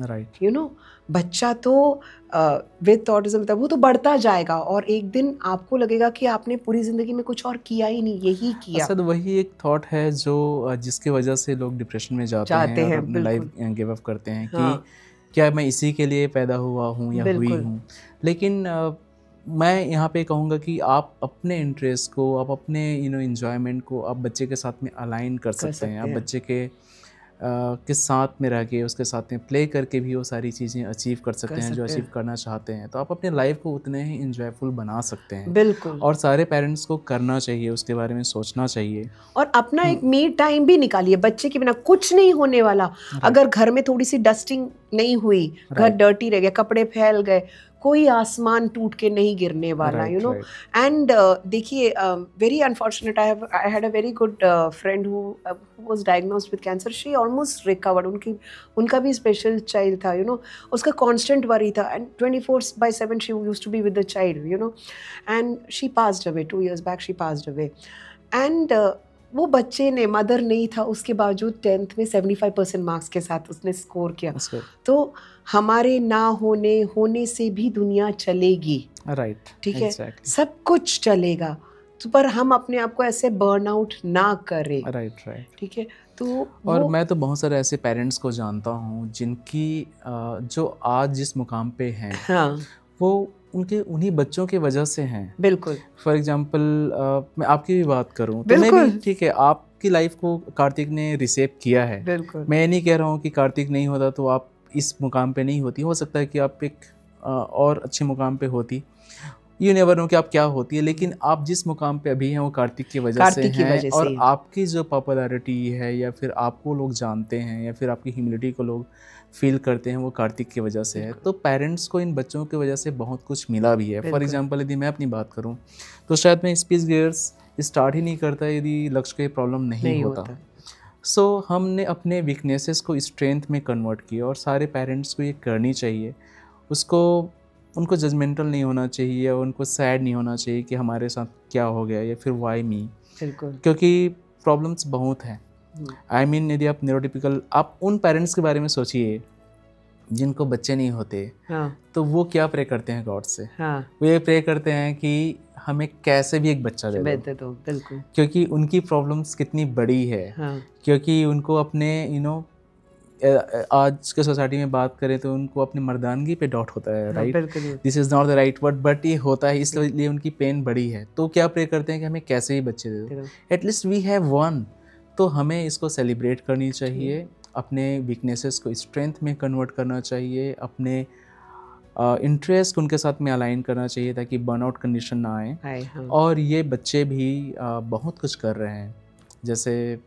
राइट. बच्चा तो विद ऑटिज्म वो तो बढ़ता जाएगा और एक दिन आपको लगेगा कि आपने पूरी ज़िंदगी में कुछ और किया ही नहीं, यही किया. असल वही एक थॉट है जो जिसकी वजह से लोग डिप्रेशन में जाते हैं और अपनी लाइफ गिव अप करते हैं कि क्या मैं इसी के लिए पैदा हुआ हूँ या हुई हूँ. लेकिन मैं यहाँ पे कहूँगा कि आप अपने इंटरेस्ट को, आप अपने एंजॉयमेंट को आप बच्चे के साथ में अलाइन कर सकते हैं. आप बच्चे के साथ में रह के, उसके साथ में प्ले करके भी वो सारी चीज़ें अचीव कर सकते हैं जो अचीव करना चाहते हैं. तो आप अपने लाइफ को उतने ही इंजॉयफुल बना सकते हैं. बिल्कुल. और सारे पेरेंट्स को करना चाहिए, उसके बारे में सोचना चाहिए और अपना एक मी टाइम भी निकालिए. बच्चे के बिना कुछ नहीं होने वाला. अगर घर में थोड़ी सी डस्टिंग नहीं हुई, घर डर्टी रह गया, कपड़े फैल गए, कोई आसमान टूट के नहीं गिरने वाला, यू नो। एंड देखिए, very unfortunate, I had a very good friend who was diagnosed with cancer, she almost recovered, उनका भी स्पेशल चाइल्ड था, यू नो। उसका कांस्टेंट वरी था, and 24/7 she used to be with the child, you know. And she passed away 2 years back, she passed away. And वो बच्चे ने, mother नहीं था, उसके बावजूद 10th में 75% मार्क्स के साथ उसने स्कोर किया। तो हमारे ना होने से भी दुनिया चलेगी, राइट, ठीक है, सब कुछ चलेगा, तो पर हम अपने आप को ऐसे बर्न आउट ना करें, राइट, ठीक है। तो और मैं तो बहुत सारे ऐसे पेरेंट्स को जानता हूँ जिनकी जो आज जिस मुकाम पे हैं, हाँ, वो उन्हीं बच्चों की वजह से हैं। बिल्कुल। फॉर एग्जांपल मैं आपकी भी बात करूं तो मैं भी, ठीक है, आपकी लाइफ को कार्तिक ने रिसेप किया है। बिल्कुल। मैं नहीं कह रहा हूं कि कार्तिक नहीं होता तो आप इस मुकाम पे नहीं होती, हो सकता है कि आप एक और अच्छे मुकाम पे होती, यू नेवर नो कि आप क्या होती है, लेकिन आप जिस मुकाम पे अभी हैं वो कार्तिक की वजह से हैं। और आपकी जो पॉपुलैरिटी है, या फिर आपको लोग जानते हैं, या फिर आपकी ह्यूमिलिटी को लोग फील करते हैं, वो कार्तिक की वजह से है। तो पेरेंट्स को इन बच्चों की वजह से बहुत कुछ मिला भी है। फॉर एग्जांपल यदि मैं अपनी बात करूं तो शायद मैं स्पीच गियर्स स्टार्ट ही नहीं करता यदि लक्ष्य का ये प्रॉब्लम नहीं होता। सो हमने अपने वीकनेसेस को स्ट्रेंथ में कन्वर्ट किया, और सारे पेरेंट्स को ये करनी चाहिए। उनको जजमेंटल नहीं होना चाहिए, और उनको सैड नहीं होना चाहिए कि हमारे साथ क्या हो गया, या फिर वाई मी, क्योंकि प्रॉब्लम्स बहुत हैं। आई मीन यदि आप न्यूरोटिपिकल, आप उन पेरेंट्स के बारे में सोचिए जिनको बच्चे नहीं होते, तो वो क्या प्रे करते हैं गॉड से? वो ये प्रे करते हैं कि हमें कैसे भी एक बच्चा दे दो, बिल्कुल, क्योंकि उनकी प्रॉब्लम्स कितनी बड़ी है। क्योंकि उनको अपने आज के सोसाइटी में बात करें तो उनको अपनी मर्दानगी पे डाउट होता है, right? This is not the right word, but ये होता है, इसलिए उनकी पेन बड़ी है। तो क्या प्रे करते हैं कि हमें कैसे ही बच्चे दे दो, एटलीस्ट वी हैव वन। तो हमें इसको सेलिब्रेट करनी चाहिए, अपने वीकनेसेस को स्ट्रेंथ में कन्वर्ट करना चाहिए, अपने इंटरेस्ट उनके साथ में अलाइन करना चाहिए ताकि बर्नआउट कंडीशन ना आए। और ये बच्चे भी बहुत कुछ कर रहे हैं, जैसे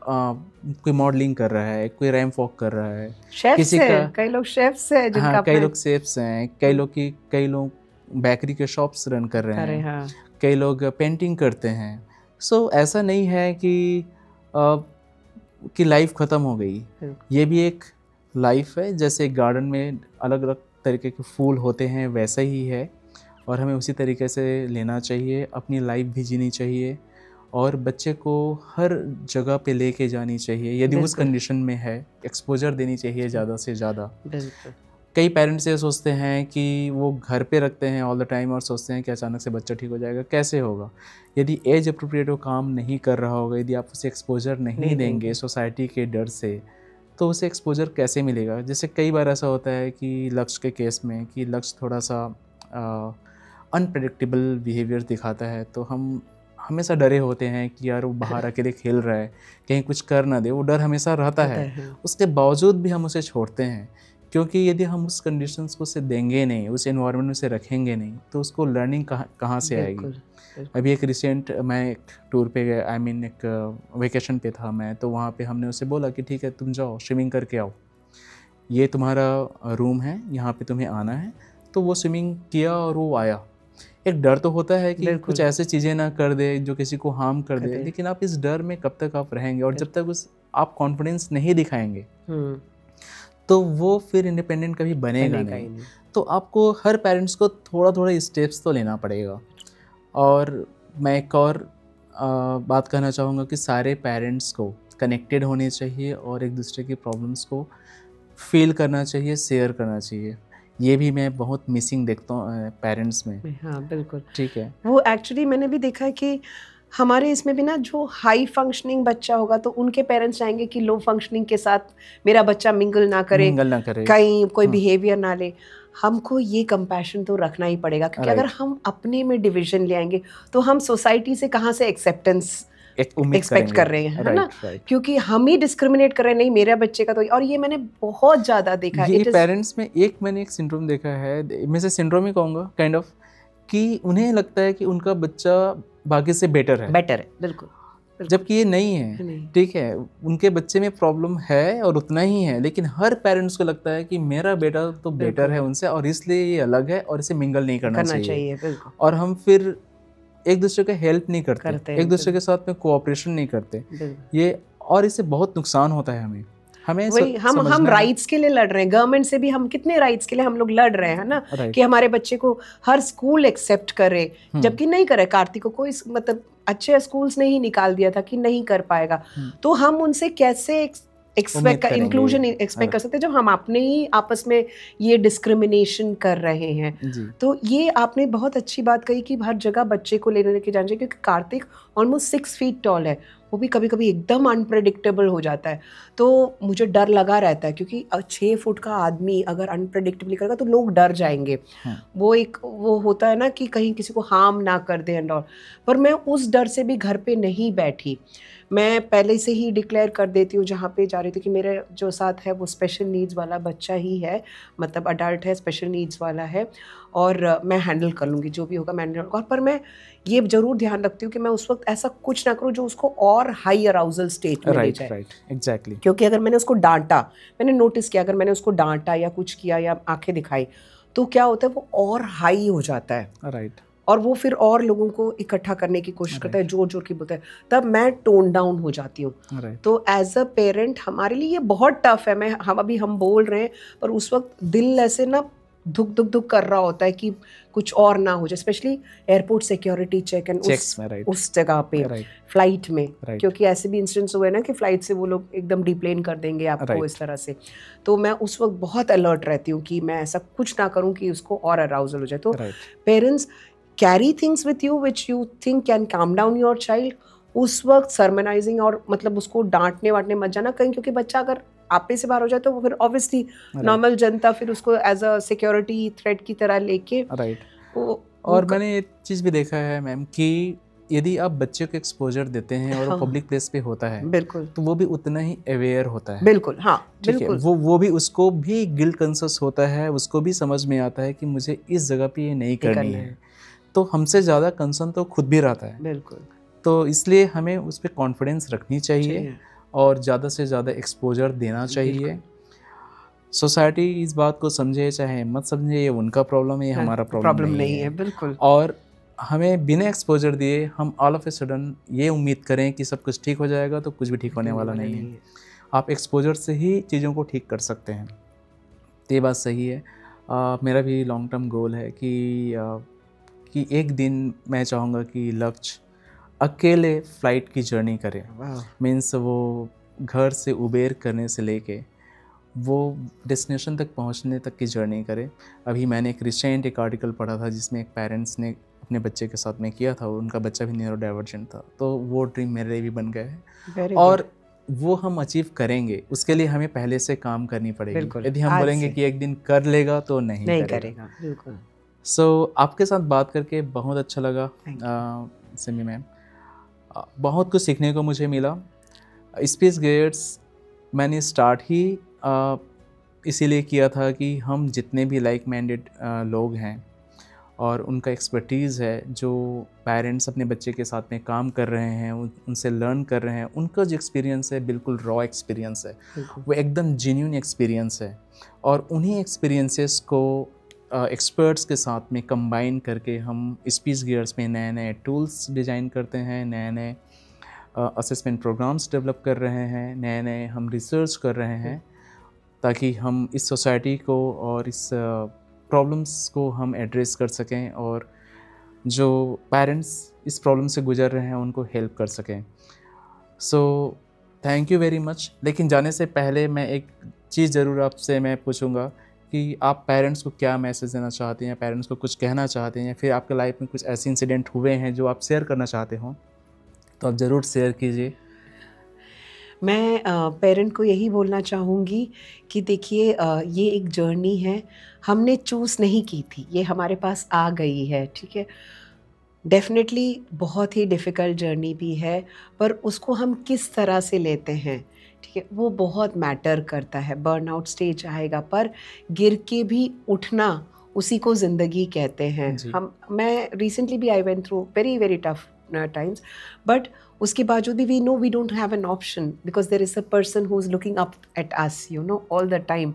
कोई मॉडलिंग कर रहा है, कोई रैम्प वॉक कर रहा है, किसी का, कई लोग शेफ्स हैं जिनका, हाँ, कई लोग शेफ्स हैं, कई लोग बेकरी के शॉप्स रन कर रहे हैं, कई लोग पेंटिंग करते हैं। सो ऐसा नहीं है कि लाइफ ख़त्म हो गई, ये भी एक लाइफ है। जैसे गार्डन में अलग अलग तरीके के फूल होते हैं, वैसा ही है, और हमें उसी तरीके से लेना चाहिए, अपनी लाइफ भी जीनी चाहिए, और बच्चे को हर जगह पे लेके जानी चाहिए। यदि उस कंडीशन में है, एक्सपोजर देनी चाहिए ज़्यादा से ज़्यादा। कई पेरेंट्स ये सोचते हैं कि वो घर पे रखते हैं ऑल द टाइम, और सोचते हैं कि अचानक से बच्चा ठीक हो जाएगा। कैसे होगा? यदि एज अप्रोप्रिएट वो काम नहीं कर रहा होगा, यदि आप उसे एक्सपोजर नहीं देंगे सोसाइटी के डर से, तो उसे एक्सपोजर कैसे मिलेगा? जैसे कई बार ऐसा होता है कि लक्ष्य के केस में, कि लक्ष्य थोड़ा सा अनप्रेडिक्टेबल बिहेवियर दिखाता है, तो हम हमेशा डरे होते हैं कि यार वो बाहर अकेले खेल रहा है, कहीं कुछ कर ना दे, वो डर हमेशा रहता है। उसके बावजूद भी हम उसे छोड़ते हैं, क्योंकि यदि हम उस कंडीशंस को उसे देंगे नहीं, उस एनवायरनमेंट में उसे रखेंगे नहीं, तो उसको लर्निंग कहाँ से आएगी? अभी एक रिसेंट मैं एक टूर पे गया, आई मीन एक वेकेशन पे था मैं, तो वहाँ पे हमने उसे बोला कि ठीक है तुम जाओ स्विमिंग करके आओ, ये तुम्हारा रूम है, यहाँ पे तुम्हें आना है। तो वो स्विमिंग किया और वो आया। एक डर तो होता है कि कुछ ऐसे चीज़ें ना कर दे जो किसी को हार्म कर दे, लेकिन आप इस डर में कब तक आप रहेंगे? और जब तक आप कॉन्फिडेंस नहीं दिखाएंगे तो वो फिर इंडिपेंडेंट कभी बनेगा नहीं। तो आपको हर पेरेंट्स को थोड़ा थोड़ा स्टेप्स तो लेना पड़ेगा। और मैं एक और बात कहना चाहूँगा कि सारे पेरेंट्स को कनेक्टेड होने चाहिए, और एक दूसरे की प्रॉब्लम्स को फील करना चाहिए, शेयर करना चाहिए। ये भी मैं बहुत मिसिंग देखता हूँ पेरेंट्स में। हाँ बिल्कुल, ठीक है। वो एक्चुअली मैंने भी देखा है कि हमारे इसमें भी ना, जो हाई फंक्शनिंग बच्चा होगा तो उनके पेरेंट्स चाहेंगे कि लो फंक्शनिंग के साथ मेरा बच्चा मिंगल ना करे, कहीं कोई बिहेवियर ना ले। हमको ये कंपैशन तो रखना ही पड़ेगा, क्योंकि अगर हम अपने में डिवीजन ले आएंगे तो हम सोसाइटी से कहाँ से एक्सेप्टेंस एक्सपेक्ट कर रहे हैं, है ना? क्योंकि हम ही डिस्क्रिमिनेट कर रहे हैं, नहीं मेरे बच्चे का तो। और ये मैंने बहुत ज़्यादा देखा है पेरेंट्स में। मैंने एक सिंड्रोम देखा है, मैं से सिंड्रोम ही कहूँगा काइंड ऑफ, कि उन्हें लगता है कि उनका बच्चा बाकी से बेटर है। बिल्कुल। जबकि ये नहीं है। ठीक है, उनके बच्चे में प्रॉब्लम है और उतना ही है, लेकिन हर पेरेंट्स को लगता है कि मेरा बेटा तो बेटर है उनसे और इसलिए ये अलग है और इसे मिंगल नहीं करना चाहिए। बिल्कुल। और हम फिर एक दूसरे का हेल्प नहीं करते, एक दूसरे के साथ में कोऑपरेशन नहीं करते ये, और इससे बहुत नुकसान होता है हमें वही हम राइट्स के लिए लड़ रहे हैं, गवर्नमेंट से भी हम कितने राइट्स के लिए हम लोग लड़ रहे हैं ना, कि हमारे बच्चे को हर स्कूल एक्सेप्ट करे, जबकि नहीं करे। कार्तिक को कोई मतलब अच्छे स्कूल्स ने ही निकाल दिया था कि नहीं कर पाएगा, तो हम उनसे कैसे इंक्लूजन एक्सपेक्ट कर सकते हैं जब हम अपने ही आपस में ये डिस्क्रिमिनेशन कर रहे हैं। तो ये आपने बहुत अच्छी बात कही कि हर जगह बच्चे को लेके जाना चाहिए, क्योंकि कार्तिक ऑलमोस्ट 6 फीट टॉल है, वो भी कभी कभी एकदम अनप्रेडिक्टेबल हो जाता है। तो मुझे डर लगा रहता है, क्योंकि 6 फुट का आदमी अगर अनप्रेडिक्टेबली करेगा तो लोग डर जाएंगे। वो होता है ना कि कहीं किसी को हार्म ना कर दे एंड ऑल। पर मैं उस डर से भी घर पे नहीं बैठी, मैं पहले से ही डिक्लेयर कर देती हूँ जहाँ पे जा रही थी कि मेरे जो साथ है वो स्पेशल नीड्स वाला बच्चा ही है, मतलब अडल्ट है, स्पेशल नीड्स वाला है, और मैं हैंडल कर लूँगी जो भी होगा, मैं हैंडल करूँगी। पर मैं ये जरूर ध्यान रखती हूँ कि मैं उस वक्त ऐसा कुछ ना करूँ जो उसको और हाई अराउजल स्टेट में ले जाए। एग्जैक्टली। क्योंकि अगर मैंने उसको डांटा, मैंने नोटिस किया, अगर मैंने उसको डांटा या कुछ किया या आंखें दिखाई, तो क्या होता है वो और हाई हो जाता है। और वो फिर और लोगों को इकट्ठा करने की कोशिश करता है, जोर जोर की बोलता है, तब मैं टोन डाउन हो जाती हूँ। तो एज अ पेरेंट हमारे लिए ये बहुत टफ है। हम बोल रहे हैं, पर उस वक्त दिल ऐसे ना धुक कर रहा होता है कि कुछ और ना हो जाए, specially airport security check and उस जगह पे, फ्लाइट में, क्योंकि ऐसे भी इंसिडेंट्स हुए ना कि फ्लाइट से वो लोग एकदम डिप्लेन कर देंगे आपको इस तरह से। तो मैं उस वक्त बहुत अलर्ट रहती हूँ कि मैं ऐसा कुछ ना करूँ कि उसको और अराउजल हो जाए। तो parents carry things with you which you think can calm down your child. उस वक्त सर्मनाइजिंग और मतलब उसको डांटने वाटने मत जाना कहीं, क्योंकि बच्चा अगर आपे से बाहर हो जाए तो वो फिर ऑब्वियसली नॉर्मल जनता फिर उसको एज अ सिक्योरिटी थ्रेट की तरह लेके। और मैंने ये चीज़ भी देखा है मैम कि यदि आप बच्चे को एक्सपोजर देते हैं और वो पब्लिक प्लेस पे होता है, बिल्कुल, तो वो भी उतना ही अवेयर होता है। बिल्कुल, हाँ, बिल्कुल। वो भी, उसको भी गिल्ट कॉन्शियस होता है, उसको भी समझ में आता है कि मुझे इस जगह पे ये नहीं करनी है। तो हमसे ज़्यादा कंसर्न तो खुद भी रहता है। बिल्कुल। तो इसलिए हमें उस पर कॉन्फिडेंस रखनी चाहिए और ज़्यादा से ज़्यादा एक्सपोजर देना चाहिए। सोसाइटी इस बात को समझे चाहे मत समझे, ये उनका प्रॉब्लम है, ये हमारा प्रॉब्लम नहीं है। बिल्कुल। और हमें बिना एक्सपोजर दिए हम ऑल ऑफ ए सडन ये उम्मीद करें कि सब कुछ ठीक हो जाएगा, तो कुछ भी ठीक होने वाला नहीं है। आप एक्सपोजर से ही चीज़ों को ठीक कर सकते हैं। तो ये बात सही है। मेरा भी लॉन्ग टर्म गोल है कि एक दिन मैं चाहूँगा कि लक्ष्य अकेले फ़्लाइट की जर्नी करे। मीन्स वो घर से उबेर करने से लेके वो डेस्टिनेशन तक पहुंचने तक की जर्नी करे। अभी मैंने एक आर्टिकल पढ़ा था जिसमें एक पेरेंट्स ने अपने बच्चे के साथ में किया था, उनका बच्चा भी न्यूरो डाइवर्जेंट था, तो वो ड्रीम मेरे भी बन गए है और वो हम अचीव करेंगे। उसके लिए हमें पहले से काम करनी पड़ेगी। यदि हम बोलेंगे कि एक दिन कर लेगा तो नहीं करेगा। बिल्कुल। आपके साथ बात करके बहुत अच्छा लगा सिमी मैम, बहुत कुछ सीखने को मुझे मिला। स्पेस गेट्स मैंने स्टार्ट ही इसीलिए किया था कि हम जितने भी लाइक माइंडेड लोग हैं और उनका एक्सपर्टीज़ है, जो पेरेंट्स अपने बच्चे के साथ में काम कर रहे हैं, उनसे लर्न कर रहे हैं, उनका जो एक्सपीरियंस है बिल्कुल रॉ एक्सपीरियंस है, वो एकदम जेन्युइन एक्सपीरियंस है। और उन्हीं एक्सपीरियंसेस को एक्सपर्ट्स के साथ में कंबाइन करके हम स्पेस गियर्स में नए नए टूल्स डिज़ाइन करते हैं, नए नए असेसमेंट प्रोग्राम्स डेवलप कर रहे हैं, नए नए हम रिसर्च कर रहे हैं, ताकि हम इस सोसाइटी को और इस प्रॉब्लम्स को हम एड्रेस कर सकें और जो पेरेंट्स इस प्रॉब्लम से गुजर रहे हैं उनको हेल्प कर सकें। Thank you very much. लेकिन जाने से पहले मैं एक चीज़ ज़रूर आपसे मैं पूछूंगा कि आप पेरेंट्स को क्या मैसेज देना चाहते हैं, पेरेंट्स को कुछ कहना चाहते हैं, या फिर आपके लाइफ में कुछ ऐसे इंसिडेंट हुए हैं जो आप शेयर करना चाहते हो, तो आप ज़रूर शेयर कीजिए। मैं पेरेंट को यही बोलना चाहूँगी कि देखिए ये एक जर्नी है, हमने चूज़ नहीं की थी, ये हमारे पास आ गई है, ठीक है। डेफिनेटली बहुत ही डिफ़िकल्ट जर्नी भी है, पर उसको हम किस तरह से लेते हैं, ठीक है, वो बहुत मैटर करता है। बर्नआउट स्टेज आएगा, पर गिर के भी उठना, उसी को ज़िंदगी कहते हैं। मैं रिसेंटली भी I went through very very tough times, but उसके बावजूद भी we know we don't have an option because there is a person who is looking up at us, you know, all the time.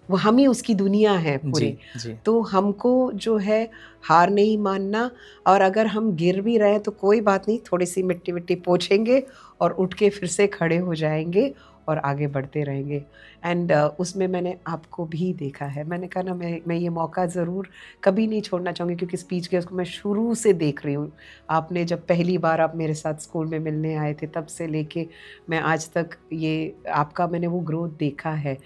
वो हम ही उसकी दुनिया है पूरी। जी। तो हमको जो है हार नहीं मानना, और अगर हम गिर भी रहे हैं तो कोई बात नहीं, थोड़ी सी मिट्टी मिट्टी पोंछेंगे और उठ के फिर से खड़े हो जाएंगे और आगे बढ़ते रहेंगे। एंड उसमें मैंने आपको भी देखा है। मैंने कहा ना, मैं ये मौका ज़रूर कभी नहीं छोड़ना चाहूँगी, क्योंकि स्पीच गेस्ट को मैं शुरू से देख रही हूँ। आपने जब पहली बार आप मेरे साथ स्कूल में मिलने आए थे, तब से लेके मैं आज तक ये आपका मैंने वो ग्रोथ देखा है।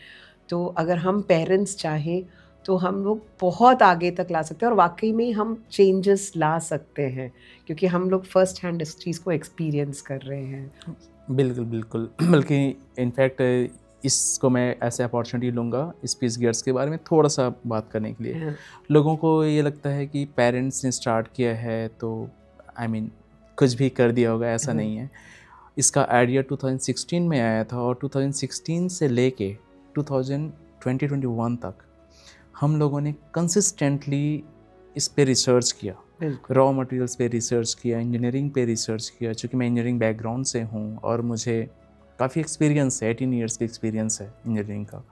तो अगर हम पेरेंट्स चाहें तो हम लोग बहुत आगे तक ला सकते हैं, और वाकई में हम चेंजेस ला सकते हैं, क्योंकि हम लोग फर्स्ट हैंड इस चीज़ को एक्सपीरियंस कर रहे हैं। बिल्कुल बिल्कुल। बल्कि इनफैक्ट इसको मैं ऐसे अपॉर्चुनिटी लूँगा स्पीच गियर्स के बारे में थोड़ा सा बात करने के लिए। लोगों को ये लगता है कि पेरेंट्स ने स्टार्ट किया है तो कुछ भी कर दिया होगा, ऐसा नहीं है। इसका आइडिया 2016 में आया था, और 2016 से लेके 2021 तक हम लोगों ने कंसिस्टेंटली इस पे रिसर्च किया, रॉ मटेरियल्स पे रिसर्च किया, इंजीनियरिंग पे रिसर्च किया। चूँकि मैं इंजीनियरिंग बैकग्राउंड से हूँ और मुझे काफ़ी एक्सपीरियंस है, 18 ईयर्स का एक्सपीरियंस है इंजीनियरिंग का।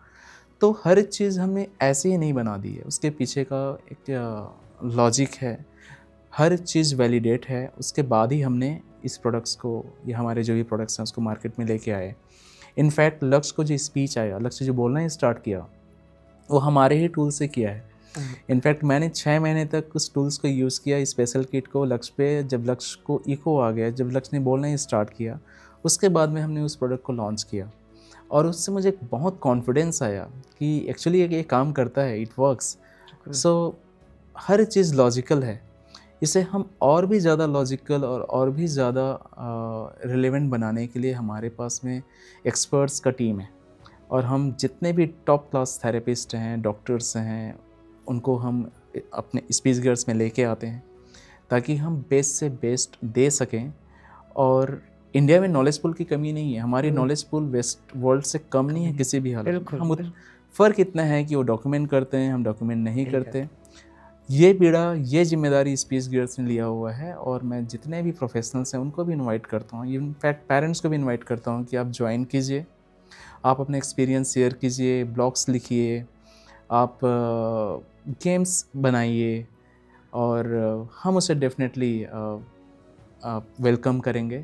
तो हर चीज़ हमने ऐसे ही नहीं बना दी है, उसके पीछे का एक लॉजिक है, हर चीज़ वैलिडेट है। उसके बाद ही हमने इस प्रोडक्ट्स को, या हमारे जो भी प्रोडक्ट्स हैं उसको मार्केट में लेके आए। इनफैक्ट लक्ष्य को जो स्पीच आया, लक्ष्य जो बोलना ही स्टार्ट किया, वो हमारे ही टूल से किया है। इनफैक्ट मैंने 6 महीने तक उस टूल्स को यूज़ किया, स्पेशल किट को लक्ष्य पे। जब लक्ष्य को इको आ गया, जब लक्ष्य ने बोलना ही स्टार्ट किया, उसके बाद में हमने उस प्रोडक्ट को लॉन्च किया, और उससे मुझे बहुत कॉन्फिडेंस आया कि एक्चुअली ये काम करता है, it works. So her cheese logical है। इसे हम और भी ज़्यादा लॉजिकल और भी ज़्यादा रिलेवेंट बनाने के लिए हमारे पास में एक्सपर्ट्स का टीम है, और हम जितने भी टॉप क्लास थेरेपिस्ट हैं, डॉक्टर्स हैं, उनको हम अपने स्पीच गियर्स में लेके आते हैं, ताकि हम बेस्ट से बेस्ट दे सकें। और इंडिया में नॉलेज पूल की कमी नहीं है, हमारी नॉलेज पूल वेस्ट वर्ल्ड से कम नहीं है किसी भी हालत में। हम फ़र्क इतना है कि वो डॉक्यूमेंट करते हैं, हम डॉक्यूमेंट नहीं करते। ये बीड़ा, ये जिम्मेदारी स्पीच गियर्स ने लिया हुआ है, और मैं जितने भी प्रोफेशनल्स हैं उनको भी इनवाइट करता हूँ, इनफैक्ट पेरेंट्स को भी इनवाइट करता हूँ कि आप ज्वाइन कीजिए, आप अपने एक्सपीरियंस शेयर कीजिए, ब्लॉग्स लिखिए, आप गेम्स बनाइए, और हम उसे डेफिनेटली वेलकम करेंगे,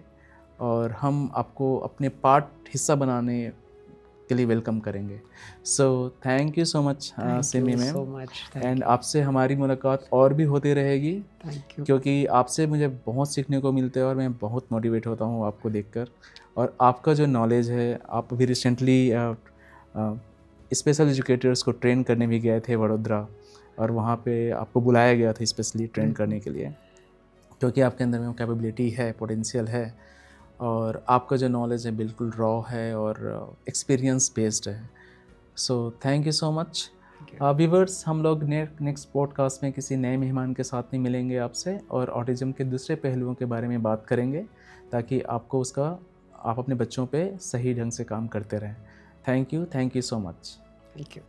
और हम आपको अपने पार्ट हिस्सा बनाने के लिए वेलकम करेंगे। So thank you so much Simi ma'am, and आपसे हमारी मुलाकात और भी होती रहेगी, क्योंकि आपसे मुझे बहुत सीखने को मिलता है, और मैं बहुत मोटिवेट होता हूँ आपको देखकर। और आपका जो नॉलेज है, आप भी रिसेंटली स्पेशल एजुकेटर्स को ट्रेन करने भी गए थे वडोदरा, और वहाँ पे आपको बुलाया गया था स्पेशली ट्रेन करने के लिए, क्योंकि आपके अंदर में वो कैपेबिलिटी है, पोटेंशियल है, और आपका जो नॉलेज है बिल्कुल रॉ है और एक्सपीरियंस बेस्ड है। So thank you so much viewers. हम लोग नेक्स्ट पॉडकास्ट में किसी नए मेहमान के साथ में मिलेंगे आपसे, और ऑटिज़म के दूसरे पहलुओं के बारे में बात करेंगे, ताकि आपको आप अपने बच्चों पे सही ढंग से काम करते रहें। Thank you so much. Thank you.